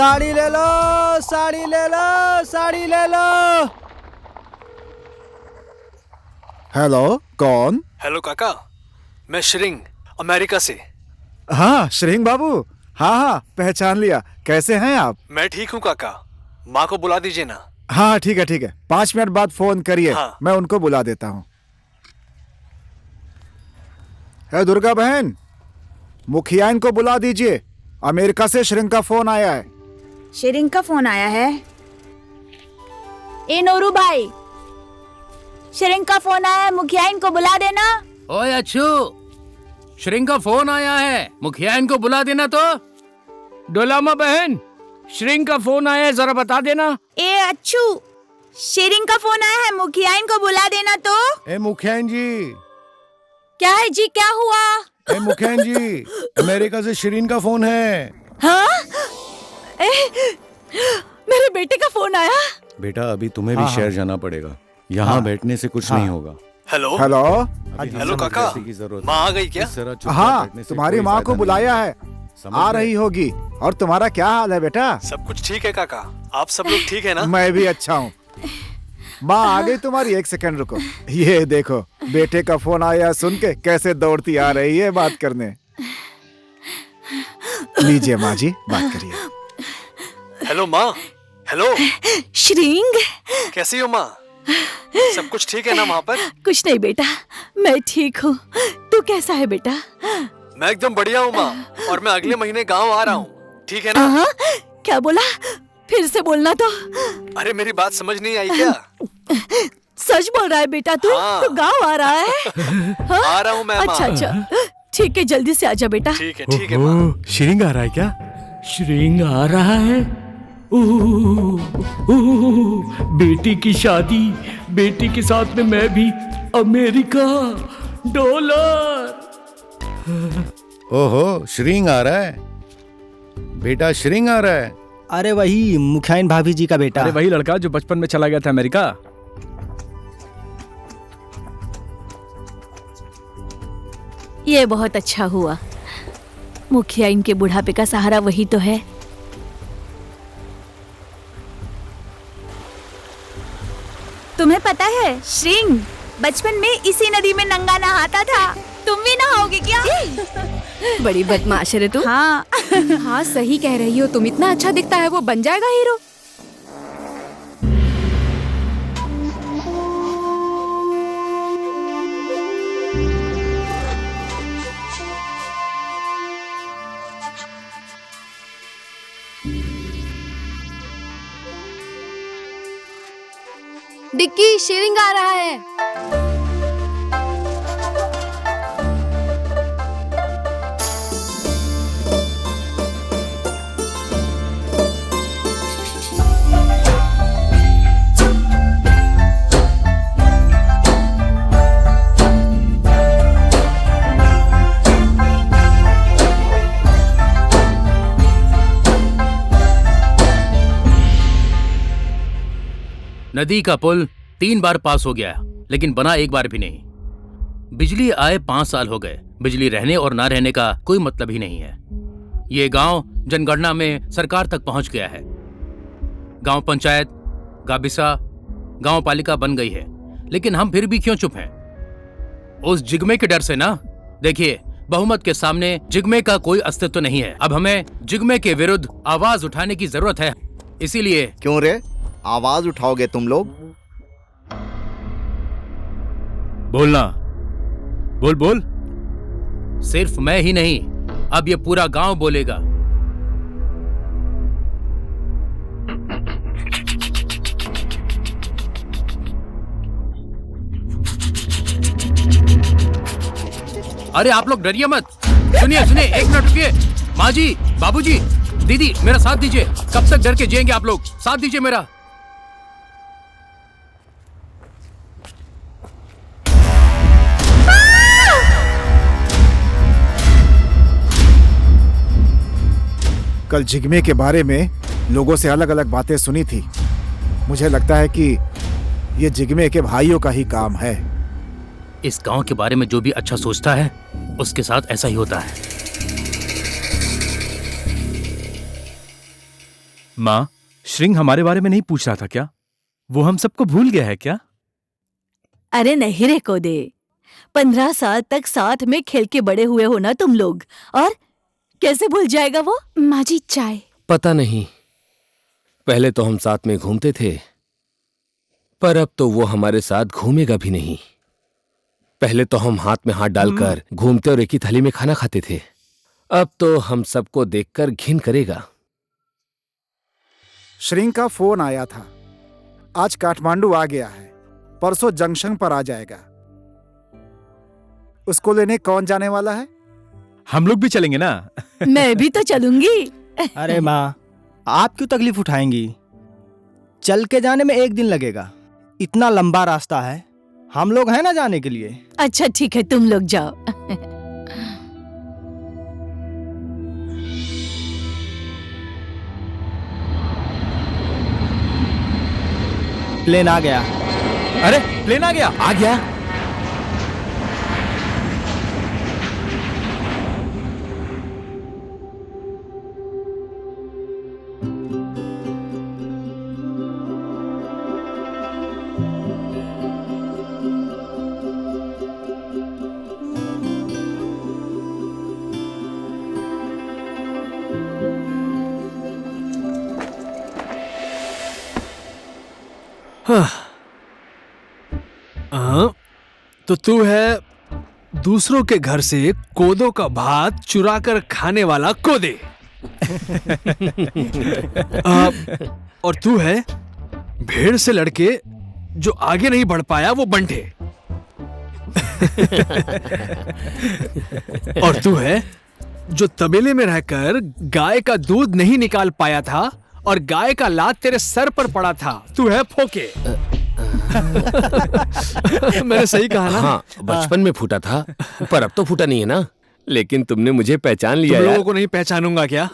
साड़ी ले लो, साड़ी ले लो, साड़ी ले लो। हेलो, कौन? हेलो काका, मैं श्रिंग अमेरिका से। हाँ श्रिंग बाबू, हाँ पहचान लिया। कैसे हैं आप? मैं ठीक हूँ काका, माँ को बुला दीजिए ना। हाँ ठीक है, 5 मिनट बाद फोन करिए। हाँ। मैं उनको बुला देता हूँ। है दुर्गा बहन, मुखिया इनको बुला दीजिए। अमेरिका से श्रिंग का फोन आया है। श्रिंग का फोन आया है? ए नोरू भाई, श्रिंग का फोन आया है, मुखिया इनको बुला देना। ओए अच्छू, श्रिंग का फोन आया है, मुखिया इनको बुला देना। तो डोलामा बहन, श्रिंग का फोन आया है, जरा बता देना। ए अच्छू, श्रिंग का फोन आया है, मुखिया इनको बुला देना। तो ए मुखियान जी। क्या है जी, क्या हुआ? ए मुखियान जी, अमेरिका से शिरीन का फोन है। हाँ? मेरे बेटे का फोन आया। बेटा अभी तुम्हें भी शहर जाना पड़ेगा, यहाँ बैठने से कुछ नहीं होगा। हेलो हेलो, हेलो काका, माँ आ गई क्या? हाँ तुम्हारी माँ को बुलाया है, आ रही होगी। और तुम्हारा क्या हाल है बेटा? सब कुछ ठीक है काका, आप सब लोग ठीक है ना? मैं भी अच्छा हूँ। माँ आ गई तुम्हारी, 1 सेकंड रुको। ये देखो, बेटे का फोन आया सुन के कैसे दौड़ती आ रही है बात करने। लीजिए माँ जी, बात करिए। हेलो माँ। हेलो श्रिंग, कैसी हो माँ? सब कुछ ठीक है ना वहाँ पर? कुछ नहीं बेटा, मैं ठीक हूँ। तू कैसा है बेटा? मैं एकदम बढ़िया हूँ माँ, और मैं अगले महीने गाँव आ रहा हूँ, ठीक है ना? हाँ, क्या बोला? फिर से बोलना तो। अरे मेरी बात समझ नहीं आई क्या? सच बोल रहा है बेटा तू? हाँ। तू गाँव आ रहा है? हाँ? आ रहा हूँ मैं माँ। अच्छा, ठीक है, जल्दी से आजा बेटा। ठीक है माँ। श्रिंग आ रहा है क्या? श्रिंग आ रहा है। बेटी की शादी, बेटी के साथ में मैं भी अमेरिका, डॉलर। ओहो, श्रींग आ रहा है बेटा, श्रींग आ रहा है। अरे वही मुखियाइन भाभी जी का बेटा। अरे वही लड़का जो बचपन में चला गया था अमेरिका। ये बहुत अच्छा हुआ, मुखिया इनके बुढ़ापे का सहारा वही तो है। तुम्हें पता है श्रिंग बचपन में इसी नदी में नंगा नहाता था। तुम भी नहाओगे क्या? बड़ी बदमाश है तू। हाँ। हाँ सही कह रही हो तुम, इतना अच्छा दिखता है वो, बन जाएगा हीरो। डिक्की, श्रिंग आ रहा है। नदी का पुल 3 बार पास हो गया, लेकिन बना एक बार भी नहीं। बिजली आए 5 साल हो गए, बिजली रहने और ना रहने का कोई मतलब ही नहीं है। ये गांव जनगणना में सरकार तक पहुंच गया है। गांव पंचायत, गाबिसा, गांव पालिका बन गई है, लेकिन हम फिर भी क्यों चुप हैं? उस जिगमे के डर से ना। देखिए, बहुमत के सामने जिगमे का कोई अस्तित्व नहीं है। अब हमें जिगमे के विरुद्ध आवाज उठाने की जरूरत है। इसीलिए। क्यों रे, आवाज उठाओगे तुम लोग? बोलना, बोल बोल। सिर्फ मैं ही नहीं, अब ये पूरा गांव बोलेगा। अरे आप लोग डरिए मत। सुनिए, 1 मिनट रुकिए। माँ जी, बाबूजी, दीदी, मेरा साथ दीजिए। कब तक डर के जिएंगे आप लोग? साथ दीजिए मेरा। कल जिगमे के बारे में लोगों से अलग अलग बातें सुनी थी। मुझे लगता है कि ये जिगमे के भाइयों का ही काम है। इस गांव के बारे में जो भी अच्छा सोचता है, उसके साथ ऐसा ही होता है। माँ, श्रिंग हमारे बारे में नहीं पूछ रहा था क्या? वो हम सबको भूल गया है क्या? अरे नहीं रे कोदे, 15 साल तक साथ में खेल के बड़े हुए हो ना तुम लोग, और कैसे भूल जाएगा वो? माँ जी चाय। पता नहीं, पहले तो हम साथ में घूमते थे, पर अब तो वो हमारे साथ घूमेगा भी नहीं। पहले तो हम हाथ में हाथ डालकर घूमते और एक ही थाली में खाना खाते थे, अब तो हम सबको देखकर घिन करेगा। श्रिंग का फोन आया था, आज काठमांडू आ गया है, परसों जंक्शन पर आ जाएगा। उसको लेने कौन जाने वाला है? हम लोग भी चलेंगे ना। मैं भी तो चलूंगी। अरे माँ, आप क्यों तकलीफ उठाएंगी? चल के जाने में 1 दिन लगेगा, इतना लंबा रास्ता है, हम लोग हैं ना जाने के लिए। अच्छा ठीक है, तुम लोग जाओ। प्लेन आ गया। अरे प्लेन आ गया। आ गया? तो तू है दूसरों के घर से कोदो का भात चुरा कर खाने वाला कोदे। और तू है भेड़ से लड़के जो आगे नहीं बढ़ पाया वो बंटे। और तू है जो तबेले में रहकर गाय का दूध नहीं निकाल पाया था और गाय का लात तेरे सर पर पड़ा था। तू है फोके। मैंने सही कहा ना? हाँ, बचपन में फूटा था, पर अब तो फूटा नहीं है ना। लेकिन तुमने मुझे पहचान लिया। तुम यार, लोगों को नहीं पहचानूंगा क्या?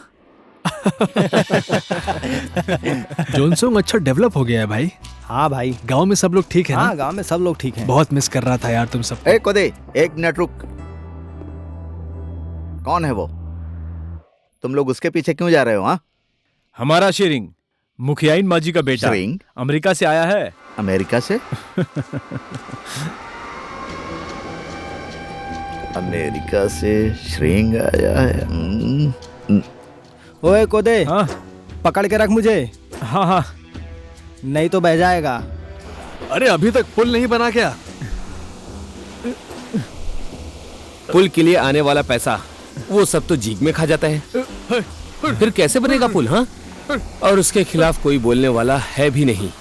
जोनसोंग अच्छा डेवलप हो गया है भाई। हाँ भाई, गांव में सब लोग ठीक है ना? हाँ गांव में सब लोग ठीक हैं। बहुत मिस कर रहा था यार तुम सब। ए कोदे, 1 मिनट रुक। कौन है वो? तुम लोग उसके पीछे क्यों जा रहे हो? हाँ, हमारा श्रिंग, मुखियाइन माजी का बेटा, श्रिंग? अमेरिका से आया है। अमेरिका से? अमेरिका से श्रिंग आया है। ओए कोदे, हाँ पकड़ के रख मुझे, हाँ हाँ। नहीं तो बह जाएगा। अरे अभी तक पुल नहीं बना क्या? पुल के लिए आने वाला पैसा वो सब तो जीग में खा जाता है, फिर कैसे बनेगा पुल? हाँ, और उसके खिलाफ कोई बोलने वाला है भी नहीं।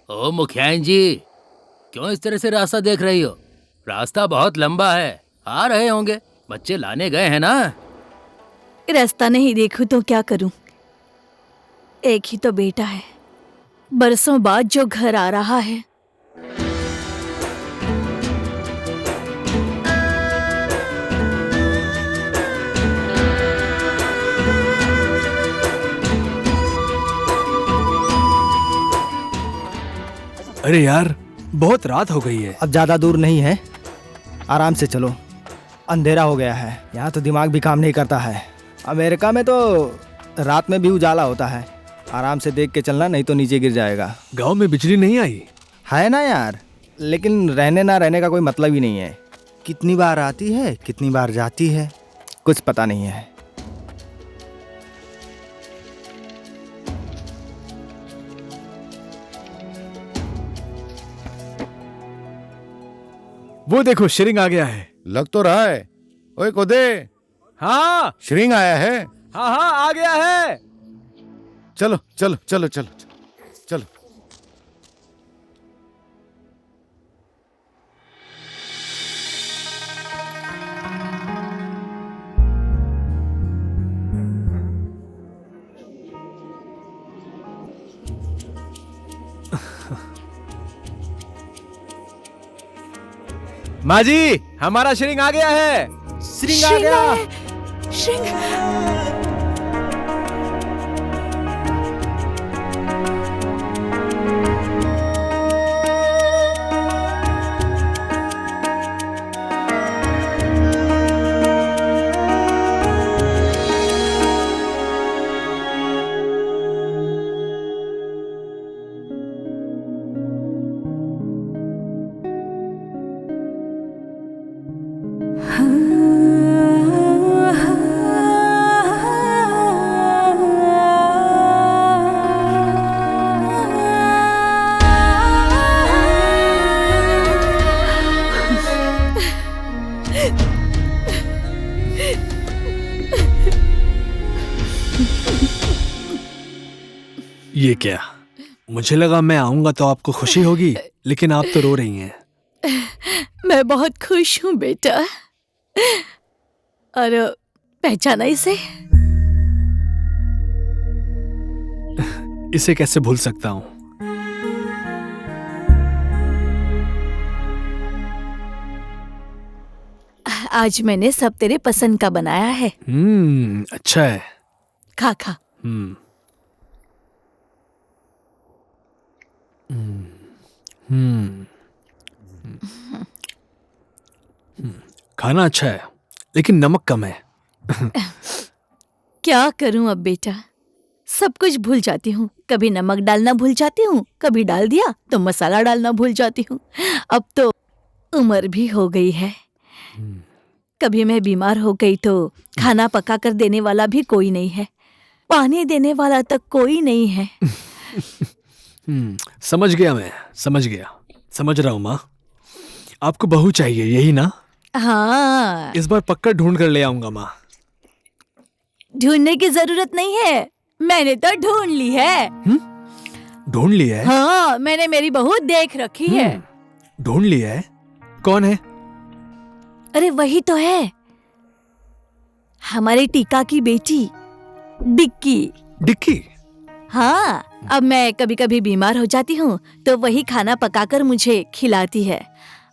ओ मुखियाइन जी, क्यों इस तरह से रास्ता देख रही हो? रास्ता बहुत लंबा है, आ रहे होंगे, बच्चे लाने गए हैं ना। रास्ता नहीं देखूं तो क्या करूं? एक ही तो बेटा है, बरसों बाद जो घर आ रहा है। अरे यार, बहुत रात हो गई है। अब ज्यादा दूर नहीं है, आराम से चलो, अंधेरा हो गया है। यहाँ तो दिमाग भी काम नहीं करता है। अमेरिका में तो रात में भी उजाला होता है। आराम से देख के चलना, नहीं तो नीचे गिर जाएगा। गांव में बिजली नहीं आई है ना यार, लेकिन रहने ना रहने का कोई मतलब ही नहीं है। कितनी बार आती है, कितनी बार जाती है, कुछ पता नहीं है। वो देखो, श्रिंग आ गया है। लग तो रहा है। ओए कोदे, हाँ श्रिंग आया है। हाँ हाँ, आ गया है। चलो चलो चलो चलो चलो। माँ जी, हमारा श्रिंग आ गया है। श्रिंग आ गया। श्रिंग ये क्या? मुझे लगा मैं आऊंगा तो आपको खुशी होगी, लेकिन आप तो रो रही हैं। मैं बहुत खुश हूँ बेटा। और पहचाना इसे? इसे कैसे भूल सकता हूँ? आज मैंने सब तेरे पसंद का बनाया है। अच्छा है। खा खा। खाना अच्छा है, लेकिन नमक कम है। क्या करूं अब बेटा, सब कुछ भूल जाती हूँ। कभी नमक डालना भूल जाती हूँ, कभी डाल दिया तो मसाला डालना भूल जाती हूँ। अब तो उम्र भी हो गई है। कभी मैं बीमार हो गई तो खाना पका कर देने वाला भी कोई नहीं है, पानी देने वाला तक कोई नहीं है। समझ गया, मैं समझ गया, समझ रहा हूँ माँ। आपको बहू चाहिए, यही ना? हाँ। इस बार पक्का ढूंढ कर ले आऊंगा माँ। ढूंढने की जरूरत नहीं है, मैंने तो ढूंढ ली है। ढूंढ लिया है? हाँ, मैंने मेरी बहू देख रखी है। ढूंढ लिया है? कौन है? अरे वही तो है, हमारे टीका की बेटी डिक्की। डिक्की? हाँ, अब मैं कभी कभी बीमार हो जाती हूँ तो वही खाना पकाकर मुझे खिलाती है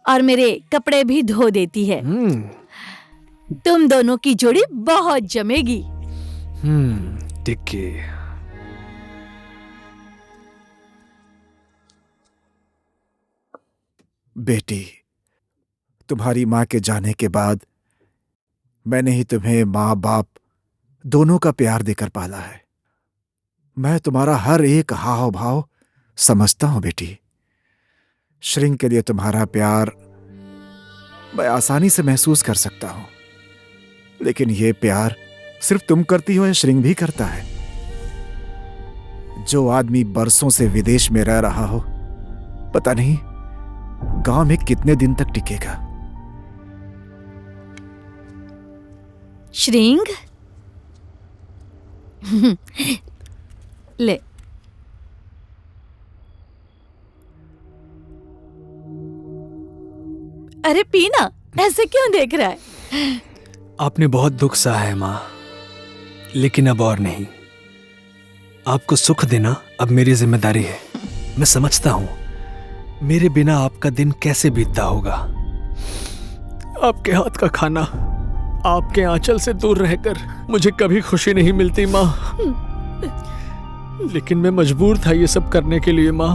और मेरे कपड़े भी धो देती है। तुम दोनों की जोड़ी बहुत जमेगी। डिक्की। बेटी, तुम्हारी माँ के जाने के बाद मैंने ही तुम्हें माँ बाप दोनों का प्यार देकर पाला है। मैं तुम्हारा हर एक हाव भाव समझता हूं बेटी। श्रिंग के लिए तुम्हारा प्यार मैं आसानी से महसूस कर सकता हूं, लेकिन यह प्यार सिर्फ तुम करती हो या श्रिंग भी करता है? जो आदमी बरसों से विदेश में रह रहा हो, पता नहीं गांव में कितने दिन तक टिकेगा। श्रिंग ले। अरे पीना, ऐसे क्यों देख रहा है? आपने बहुत दुख सहा है माँ, लेकिन अब और नहीं। आपको सुख देना अब मेरी जिम्मेदारी है। मैं समझता हूं मेरे बिना आपका दिन कैसे बीतता होगा। आपके हाथ का खाना, आपके आंचल से दूर रहकर मुझे कभी खुशी नहीं मिलती माँ, लेकिन मैं मजबूर था ये सब करने के लिए माँ।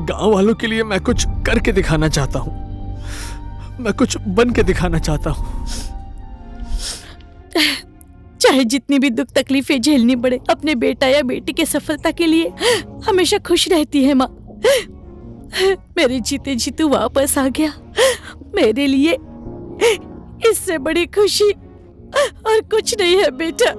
गांव वालों के लिए मैं कुछ करके दिखाना चाहता हूँ, मैं कुछ बन के दिखाना चाहता हूँ। चाहे जितनी भी दुख तकलीफें झेलनी पड़े, अपने बेटा या बेटी के सफलता के लिए हमेशा खुश रहती है माँ। मेरे जीते जी तू वापस आ गया, मेरे लिए इससे बड़ी खुशी और कुछ नहीं है बेटा।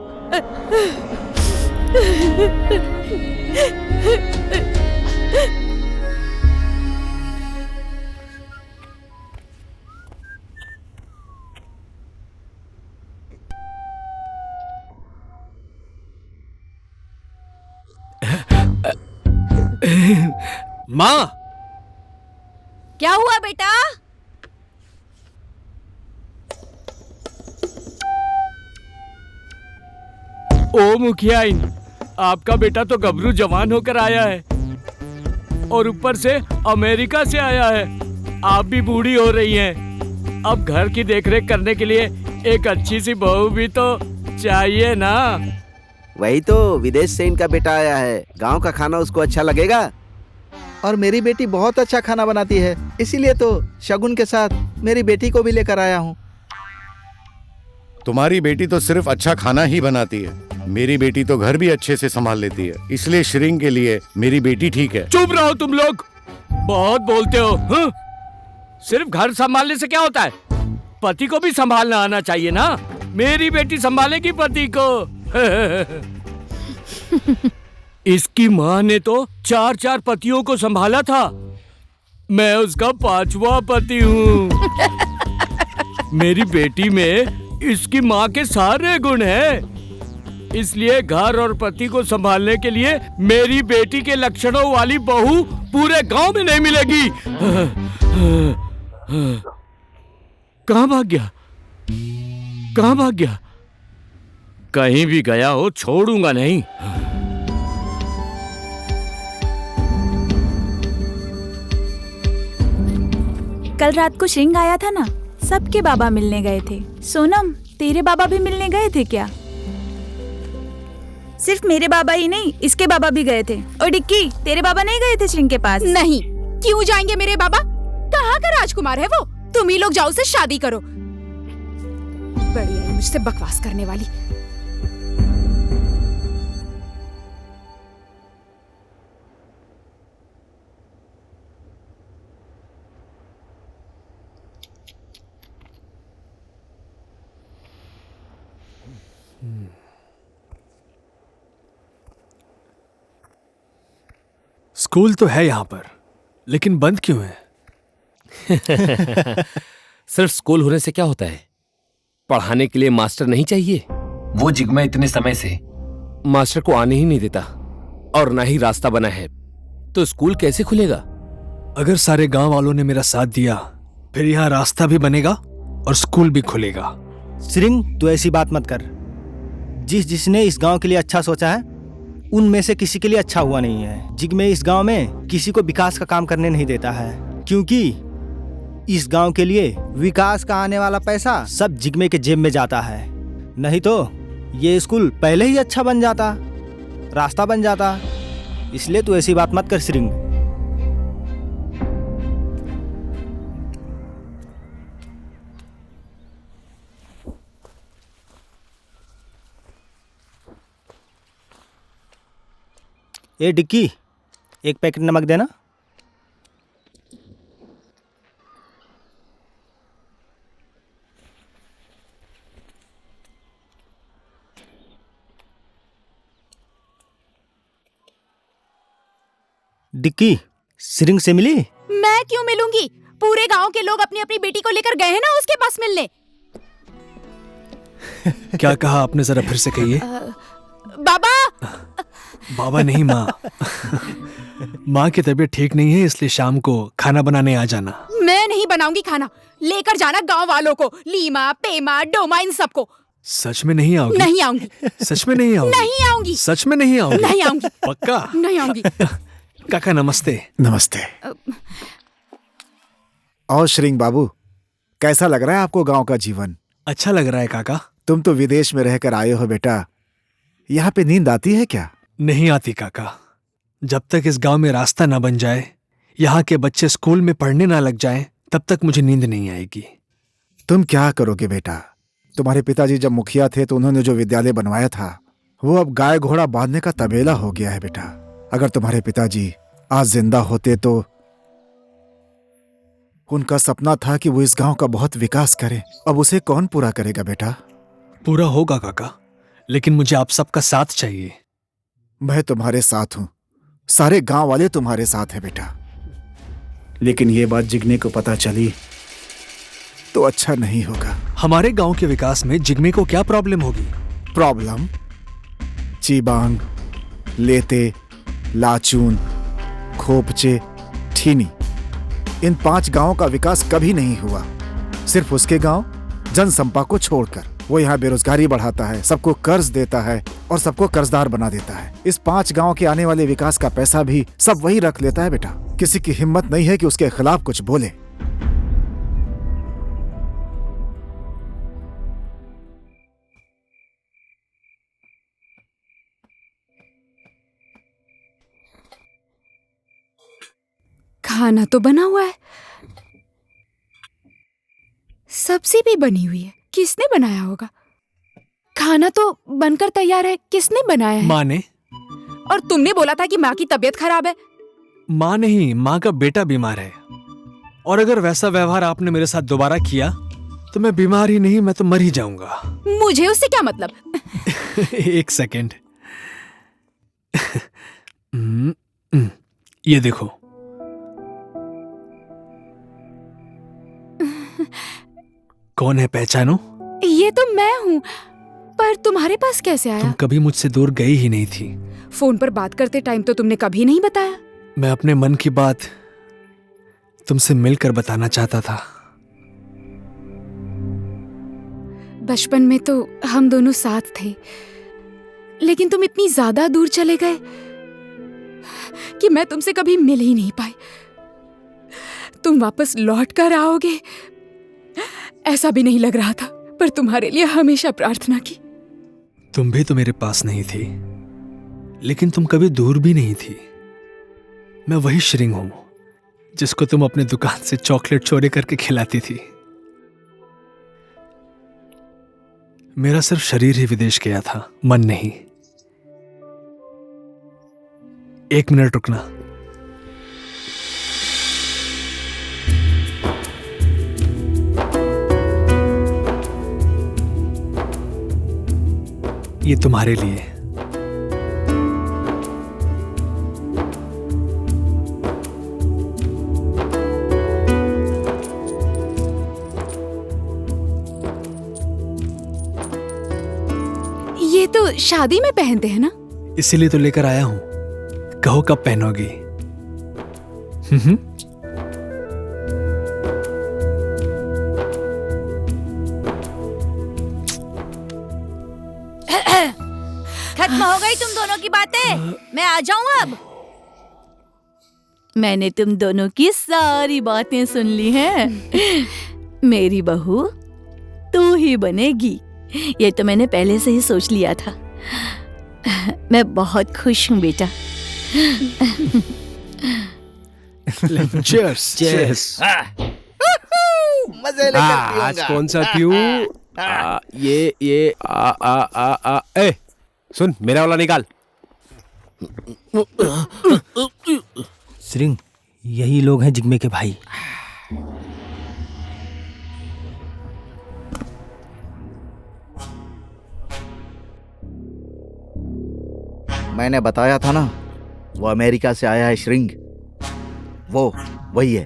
माँ, क्या हुआ बेटा? ओ मुखियाइन, आपका बेटा तो गबरू जवान होकर आया है और ऊपर से अमेरिका से आया है। आप भी बूढ़ी हो रही हैं। अब घर की देखरेख करने के लिए एक अच्छी सी बहू भी तो चाहिए ना। वही तो, विदेश से इनका बेटा आया है, गांव का खाना उसको अच्छा लगेगा। और मेरी बेटी बहुत अच्छा खाना बनाती है, इसीलिए तो शगुन के साथ मेरी बेटी को भी लेकर आया हूँ। तुम्हारी बेटी तो सिर्फ अच्छा खाना ही बनाती है, मेरी बेटी तो घर भी अच्छे से संभाल लेती है, इसलिए श्रिंग के लिए मेरी बेटी ठीक है। चुप रहो तुम लोग, बहुत बोलते हो। हाँ? सिर्फ घर संभालने से क्या होता है? पति को भी संभालना आना चाहिए ना। मेरी बेटी संभालेगी पति को। इसकी माँ ने तो 4 पतियों को संभाला था, मैं उसका 5वां पति हूँ। मेरी बेटी में इसकी माँ के सारे गुण हैं, इसलिए घर और पति को संभालने के लिए मेरी बेटी के लक्षणों वाली बहू पूरे गांव में नहीं मिलेगी। कहाँ भाग गया? कहाँ भाग गया? कहीं भी गया हो छोड़ूंगा नहीं। कल रात को श्रिंग आया था ना, सबके बाबा मिलने गए थे। सोनम, तेरे बाबा भी मिलने गए थे क्या? सिर्फ मेरे बाबा ही नहीं, इसके बाबा भी गए थे। और डिक्की, तेरे बाबा नहीं गए थे श्रिंग के पास? नहीं, क्यों जाएंगे मेरे बाबा? कहाँ का राजकुमार है वो? तुम ही लोग जाओ, उससे शादी करो। बड़ी आई मुझसे बकवास करने वाली। स्कूल तो है यहाँ पर, लेकिन बंद क्यों है? सिर्फ स्कूल होने से क्या होता है? पढ़ाने के लिए मास्टर नहीं चाहिए? वो जिग्मा इतने समय से मास्टर को आने ही नहीं देता और ना ही रास्ता बना है, तो स्कूल कैसे खुलेगा? अगर सारे गांव वालों ने मेरा साथ दिया, फिर यहाँ रास्ता भी बनेगा और स्कूल भी खुलेगा। श्रिंग, तू ऐसी बात मत कर। जिसने इस गांव के लिए अच्छा सोचा है, उनमें से किसी के लिए अच्छा हुआ नहीं है। जिग्मे इस गांव में किसी को विकास का काम करने नहीं देता है, क्योंकि इस गांव के लिए विकास का आने वाला पैसा सब जिग्मे के जेब में जाता है। नहीं तो ये स्कूल पहले ही अच्छा बन जाता, रास्ता बन जाता। इसलिए तू ऐसी बात मत कर श्रिंग। ए डिक्की, एक पैकेट नमक देना। डिक्की, श्रिंग से मिली? मैं क्यों मिलूंगी? पूरे गांव के लोग अपनी अपनी बेटी को लेकर गए हैं ना उसके पास मिलने। क्या कहा आपने, जरा फिर से कहिए। बाबा। बाबा नहीं, माँ। माँ की तबीयत ठीक नहीं है, इसलिए शाम को खाना बनाने आ जाना। मैं नहीं बनाऊंगी खाना, लेकर जाना गांव वालों को, लीमा, पेमा, डोमा, इन सबको। सच में नहीं आओगी? नहीं आऊंगी। सच में नहीं आओगी? नहीं आऊंगी। सच में नहीं आओगी? नहीं आऊंगी। पक्का? नहीं आऊंगी। काका नमस्ते। नमस्ते। और श्रिंग बाबू, कैसा लग रहा है आपको गांव का जीवन? अच्छा लग रहा है काका। तुम तो विदेश में रहकर आए हो बेटा, यहाँ पे नींद आती है क्या? नहीं आती काका। जब तक इस गांव में रास्ता ना बन जाए, यहाँ के बच्चे स्कूल में पढ़ने ना लग जाएं, तब तक मुझे नींद नहीं आएगी। तुम क्या करोगे बेटा? तुम्हारे पिताजी जब मुखिया थे तो उन्होंने जो विद्यालय बनवाया था, वो अब गाय घोड़ा बांधने का तबेला हो गया है बेटा। अगर तुम्हारे पिताजी आज जिंदा होते तो उनका सपना था कि वो इस गांव का बहुत विकास करें। अब उसे कौन पूरा करेगा बेटा? पूरा होगा काका, लेकिन मुझे आप सबका साथ चाहिए। मैं तुम्हारे साथ हूं, सारे गांव वाले तुम्हारे साथ हैं बेटा। लेकिन ये बात जिग्मे को पता चली तो अच्छा नहीं होगा। हमारे गांव के विकास में जिग्मे को क्या प्रॉब्लम होगी? प्रॉब्लम? चीबांग, लेते, लाचून, खोपचे, ठीनी, इन 5 गांवों का विकास कभी नहीं हुआ। सिर्फ उसके गांव जनसंपा को छोड़कर। वो यहाँ बेरोजगारी बढ़ाता है, सबको कर्ज देता है और सबको कर्जदार बना देता है। इस 5 गांव के आने वाले विकास का पैसा भी सब वही रख लेता है बेटा। किसी की हिम्मत नहीं है कि उसके खिलाफ कुछ बोले। खाना तो बना हुआ है, सब्जी भी बनी हुई है। किसने बनाया होगा? खाना तो बनकर तैयार है, किसने बनाया है? माँ ने। और तुमने बोला था कि माँ की तबीयत खराब है। माँ नहीं, माँ का बेटा बीमार है। और अगर वैसा व्यवहार आपने मेरे साथ दोबारा किया तो मैं बीमार ही नहीं, मैं तो मर ही जाऊंगा। मुझे उससे क्या मतलब? एक सेकेंड। ये देखो। कौन है, पहचानो? ये तो मैं हूँ, पर तुम्हारे पास कैसे आया? तुम कभी मुझसे दूर गई ही नहीं थी। फोन पर बात करते टाइम तो तुमने कभी नहीं बताया। मैं अपने मन की बात तुमसे मिलकर बताना चाहता था। बचपन में तो हम दोनों साथ थे, लेकिन तुम इतनी ज्यादा दूर चले गए कि मैं तुमसे कभी मिल ही नहीं पाई। तुम वापस लौट कर आओगे ऐसा भी नहीं लग रहा था, पर तुम्हारे लिए हमेशा प्रार्थना की। तुम भी तो मेरे पास नहीं थी, लेकिन तुम कभी दूर भी नहीं थी। मैं वही श्रिंग हूं जिसको तुम अपने दुकान से चॉकलेट चोरी करके खिलाती थी। मेरा सिर्फ शरीर ही विदेश गया था, मन नहीं। एक मिनट रुकना। ये तुम्हारे लिए। ये तो शादी में पहनते हैं ना? इसीलिए तो लेकर आया हूं। कहो कब पहनोगी? खत्म हो गई तुम दोनों की बातें, मैं आ जाऊं अब? मैंने तुम दोनों की सारी बातें सुन ली हैं। मेरी बहू तू ही बनेगी, ये तो मैंने पहले से ही सोच लिया था। मैं बहुत खुश हूँ बेटा। चीयर्स। चीयर्स। मजे लेकर आज पीऊंगा। कौन सा पीऊं? ये ए सुन, मेरा वाला निकाल। श्रिंग, यही लोग हैं जिग्मे के भाई। मैंने बताया था ना, वो अमेरिका से आया है श्रिंग। वो वही है।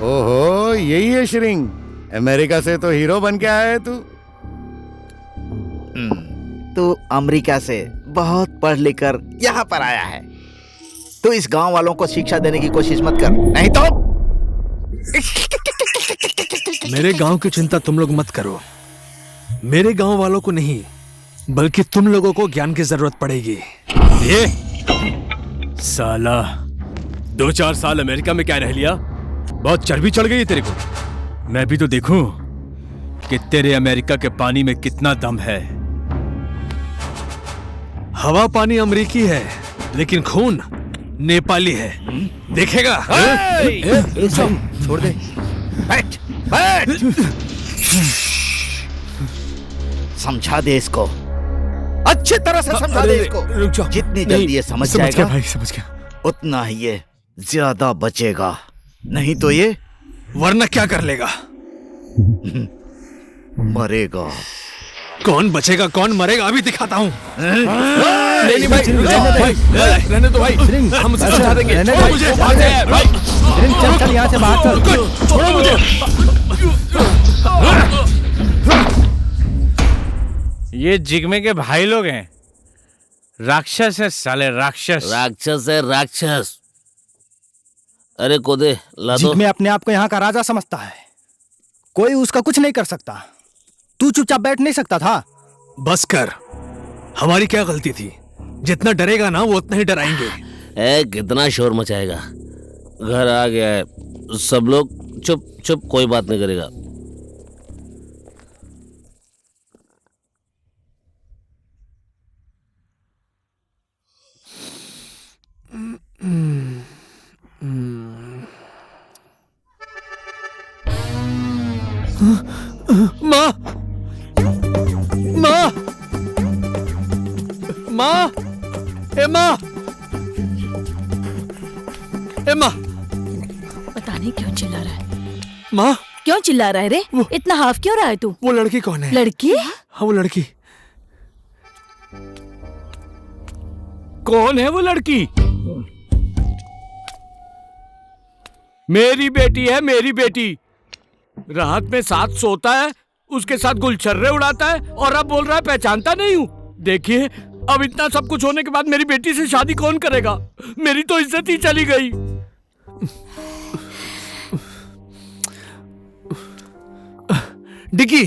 ओहो, यही है श्रिंग। अमेरिका से तो हीरो बन के आया है तू। तू अमेरिका से बहुत पढ़ लिख कर यहाँ पर आया है। तू इस गांव वालों को शिक्षा देने की कोशिश मत कर, नहीं तो। मेरे गांव की चिंता तुम लोग मत करो। मेरे गांव वालों को नहीं, बल्कि तुम लोगों को ज्ञान की जरूरत पड़ेगी। ये साला 2-4 साल अमेरिका में क्या रह लिया? बहुत चर्बी चढ़ गई है तेरे को। मैं भी तो देखूं कि तेरे अमेरिका के पानी में कितना दम है। हवा पानी अमरीकी है, लेकिन खून नेपाली है। देखेगा? छोड़ दे। बैठ, बैठ। समझा दे इसको, अच्छी तरह से समझा दे इसको। जितनी जल्दी ये समझ जाएगा भाई, समझ गया, उतना ही ये ज्यादा बचेगा। नहीं तो ये वरना क्या कर लेगा? मरेगा। कौन बचेगा कौन मरेगा अभी दिखाता हूँ। नहीं भाई, रहने दो भाई, हम उसे समझा देंगे। छोड़ो मुझे, भाई। चल चल यहाँ से बाहर चल। छोड़ो मुझे। ये जिग्मे के भाई लोग हैं। राक्षस है साले, राक्षस। राक्षस है राक्षस। अरे कोदे ला दो। जिग्मे अपने आप को यहाँ का राजा समझता है, कोई उसका कुछ नहीं कर सकता। तू चुपचाप बैठ नहीं सकता था? बस कर, हमारी क्या गलती थी? जितना डरेगा ना वो उतना ही डराएंगे। कितना शोर मचाएगा। घर आ गया है, सब लोग चुप चुप, कोई बात नहीं करेगा। माँ, माँ, माँ, ए माँ, ए माँ। पता नहीं क्यों चिल्ला रहा है। माँ, क्यों चिल्ला रहा है रे? इतना हाफ क्यों रहा है तू? वो लड़की कौन है? लड़की? हाँ, वो लड़की। कौन है वो लड़की? मेरी बेटी है, मेरी बेटी। रात में साथ सोता है, उसके साथ गुलछर्रे उड़ाता है और अब बोल रहा है पहचानता नहीं हूँ। देखिए, अब इतना सब कुछ होने के बाद मेरी बेटी से शादी कौन करेगा? मेरी तो इज्जत ही चली गई। डिकी,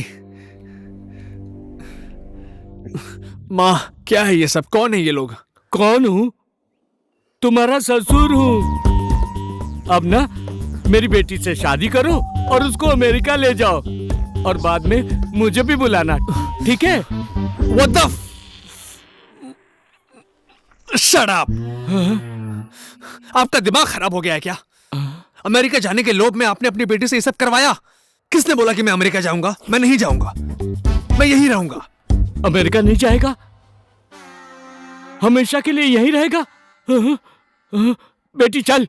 माँ, क्या है ये सब? कौन है ये लोग? कौन हूँ? तुम्हारा ससुर हूँ। अब ना मेरी बेटी से शादी करो और उसको अमेरिका ले जाओ और बाद में मुझे भी बुलाना, ठीक है? What the Shut up! आपका दिमाग खराब हो गया है क्या? अमेरिका जाने के लोभ में आपने अपनी बेटी से ये सब करवाया? किसने बोला कि मैं अमेरिका जाऊंगा? मैं नहीं जाऊंगा, मैं यहीं रहूंगा। अमेरिका नहीं जाएगा? हमेशा के लिए यहीं रहेगा? बेटी चल,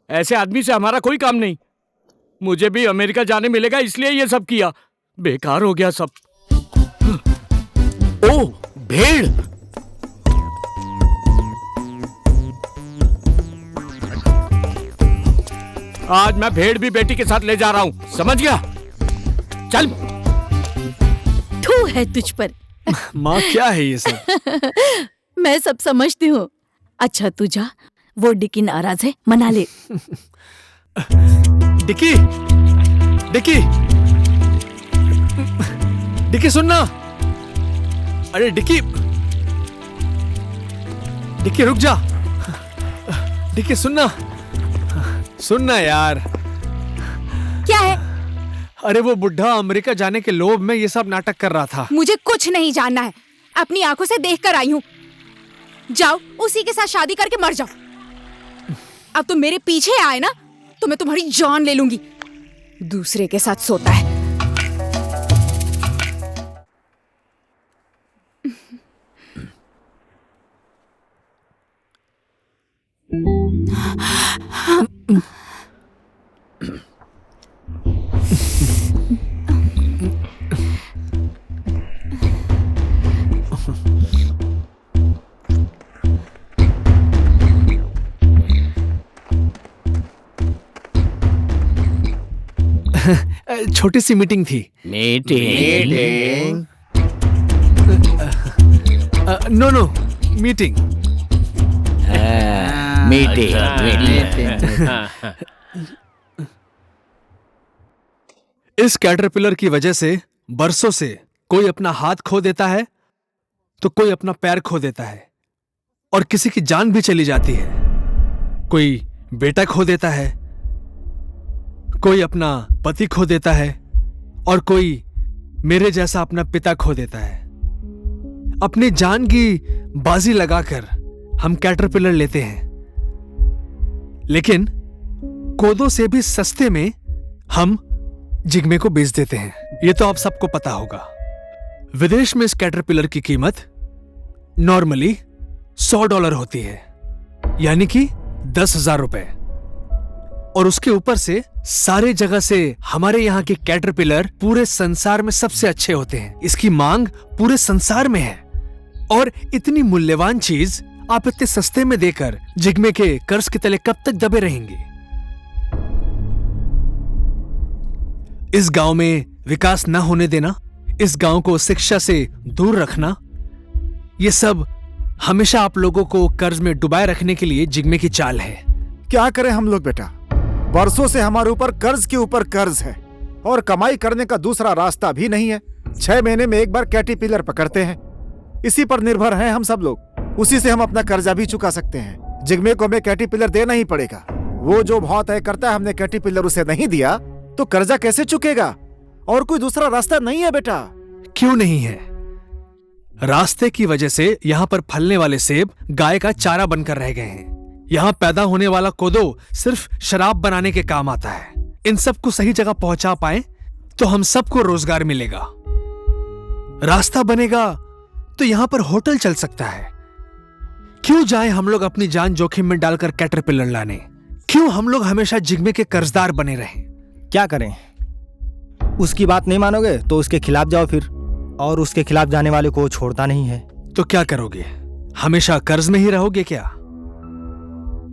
ऐसे आदमी से हमारा कोई काम नहीं। मुझे भी अमेरिका जाने मिलेगा इसलिए ये सब किया। बेकार हो गया सब। ओ, भेड़। आज मैं भेड़ भी बेटी के साथ ले जा रहा हूँ, समझ गया? चल। थू है तुझ पर। माँ, क्या है ये सब? मैं सब समझती हूँ। अच्छा तू जा, वो डिकी नाराज है, मना ले। डिकी, डिकी, डिकी सुनना। अरे डिकी, डिकी रुक जा। डिकी सुनना, सुनना यार। क्या है? अरे वो बुढ़ा अमेरिका जाने के लोभ में ये सब नाटक कर रहा था। मुझे कुछ नहीं जानना है, अपनी आंखों से देख कर आई हूँ। जाओ, उसी के साथ शादी करके मर जाओ। अब तुम मेरे पीछे आए ना तो मैं तुम्हारी जान ले लूंगी। दूसरे के साथ सोता है। छोटी सी मीटिंग थी। मीटिंग? No no, meeting. इस कैटरपिलर की वजह से बरसों से कोई अपना हाथ खो देता है तो कोई अपना पैर खो देता है और किसी की जान भी चली जाती है। कोई बेटा खो देता है, कोई अपना पति खो देता है और कोई मेरे जैसा अपना पिता खो देता है। अपनी जान की बाजी लगाकर हम कैटरपिलर लेते हैं, लेकिन कोदो से भी सस्ते में हम जिग्मे को बेच देते हैं। ये तो आप सबको पता होगा। विदेश में इस कैटरपिलर की कीमत नॉर्मली $100 होती है, यानी कि 10,000 रुपए। और उसके ऊपर से सारे जगह से हमारे यहाँ के कैटरपिलर पूरे संसार में सबसे अच्छे होते हैं। इसकी मांग पूरे संसार में है और इतनी मूल्यवान चीज आप इतने सस्ते में देकर जिग्मे के कर्ज के तले कब तक दबे रहेंगे? इस गांव में विकास न होने देना, इस गांव को शिक्षा से दूर रखना, ये सब हमेशा आप लोगों को कर्ज में डुबाए रखने के लिए जिग्मे की चाल है। क्या करें हम लोग बेटा? बरसों से हमारे ऊपर कर्ज के ऊपर कर्ज है और कमाई करने का दूसरा रास्ता भी नहीं है। 6 महीने में एक बार कैटरपिलर पकड़ते हैं, इसी पर निर्भर हैं हम सब लोग। उसी से हम अपना कर्जा भी चुका सकते हैं। जिग्मे को हमें कैटरपिलर देना ही पड़ेगा। वो जो भाव तय करता है, हमने कैटरपिलर उसे नहीं दिया तो कर्जा कैसे चुकेगा? और कोई दूसरा रास्ता नहीं है बेटा। क्यों नहीं है? रास्ते की वजह से यहाँ पर फलने वाले सेब गाय का चारा बनकर रह गए हैं। यहाँ पैदा होने वाला कोदो सिर्फ शराब बनाने के काम आता है। इन सब को सही जगह पहुंचा पाए तो हम सबको रोजगार मिलेगा, रास्ता बनेगा तो यहां पर होटल चल सकता है। क्यों जाए हम लोग अपनी जान जोखिम में डालकर कैटरपिलर लाने? क्यों हम लोग हमेशा जिग्मे के कर्जदार बने रहें? क्या करें? उसकी बात नहीं मानोगे तो उसके खिलाफ जाओ फिर, और उसके खिलाफ जाने वाले को छोड़ता नहीं है। तो क्या करोगे? हमेशा कर्ज में ही रहोगे क्या?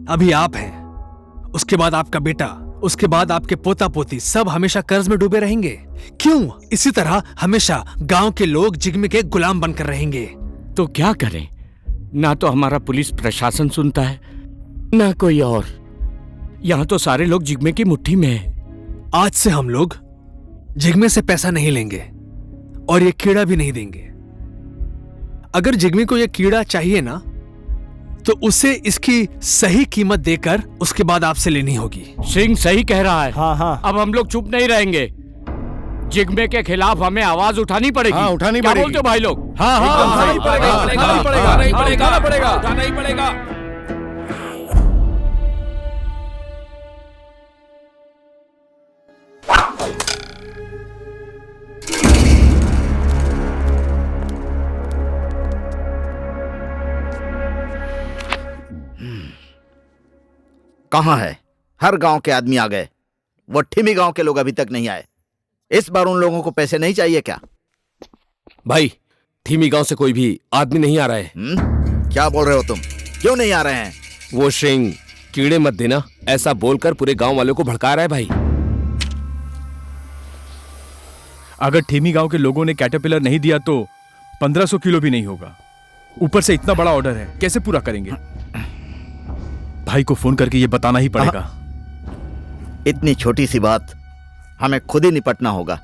अभी आप हैं, उसके बाद आपका बेटा, उसके बाद आपके पोता पोती, सब हमेशा कर्ज में डूबे रहेंगे। क्यों इसी तरह हमेशा गांव के लोग जिग्मे के गुलाम बनकर रहेंगे? तो क्या करें? ना तो हमारा पुलिस प्रशासन सुनता है, ना कोई और। यहाँ तो सारे लोग जिग्मे की मुट्ठी में हैं। आज से हम लोग जिग्मे से पैसा नहीं लेंगे और ये कीड़ा भी नहीं देंगे। अगर जिग्मे को ये कीड़ा चाहिए ना, तो उसे इसकी सही कीमत देकर उसके बाद आपसे लेनी होगी। सिंह सही कह रहा है। हाँ हाँ, अब हम लोग चुप नहीं रहेंगे। जिग्मे के खिलाफ हमें आवाज उठानी पड़ेगी। हाँ, उठानी क्या पड़ेगी। बोलते हो भाई लोग? हाँ हाँ, उठाना ही पड़ेगा, उठाना ही पड़ेगा, उठाना ही पड़ेगा। कहाँ है? हर गांव के आदमी आ गए, वो ठिमी गांव के लोग अभी तक नहीं आए। इस बार उन लोगों को पैसे नहीं चाहिए क्या? भाई, थीमी गांव से कोई भी आदमी नहीं आ रहा है। क्या बोल रहे हो तुम? क्यों नहीं आ रहे हैं? वो श्रिंग कीड़े मत देना ऐसा बोलकर पूरे गांव वालों को भड़का रहा है भाई। अगर ठेमी गांव के लोगों ने कैटरपिलर नहीं दिया तो 1500 किलो भी नहीं होगा। ऊपर से इतना बड़ा ऑर्डर है, कैसे पूरा करेंगे? भाई को फोन करके ये बताना ही पड़ेगा। इतनी छोटी सी बात हमें खुद ही निपटना होगा।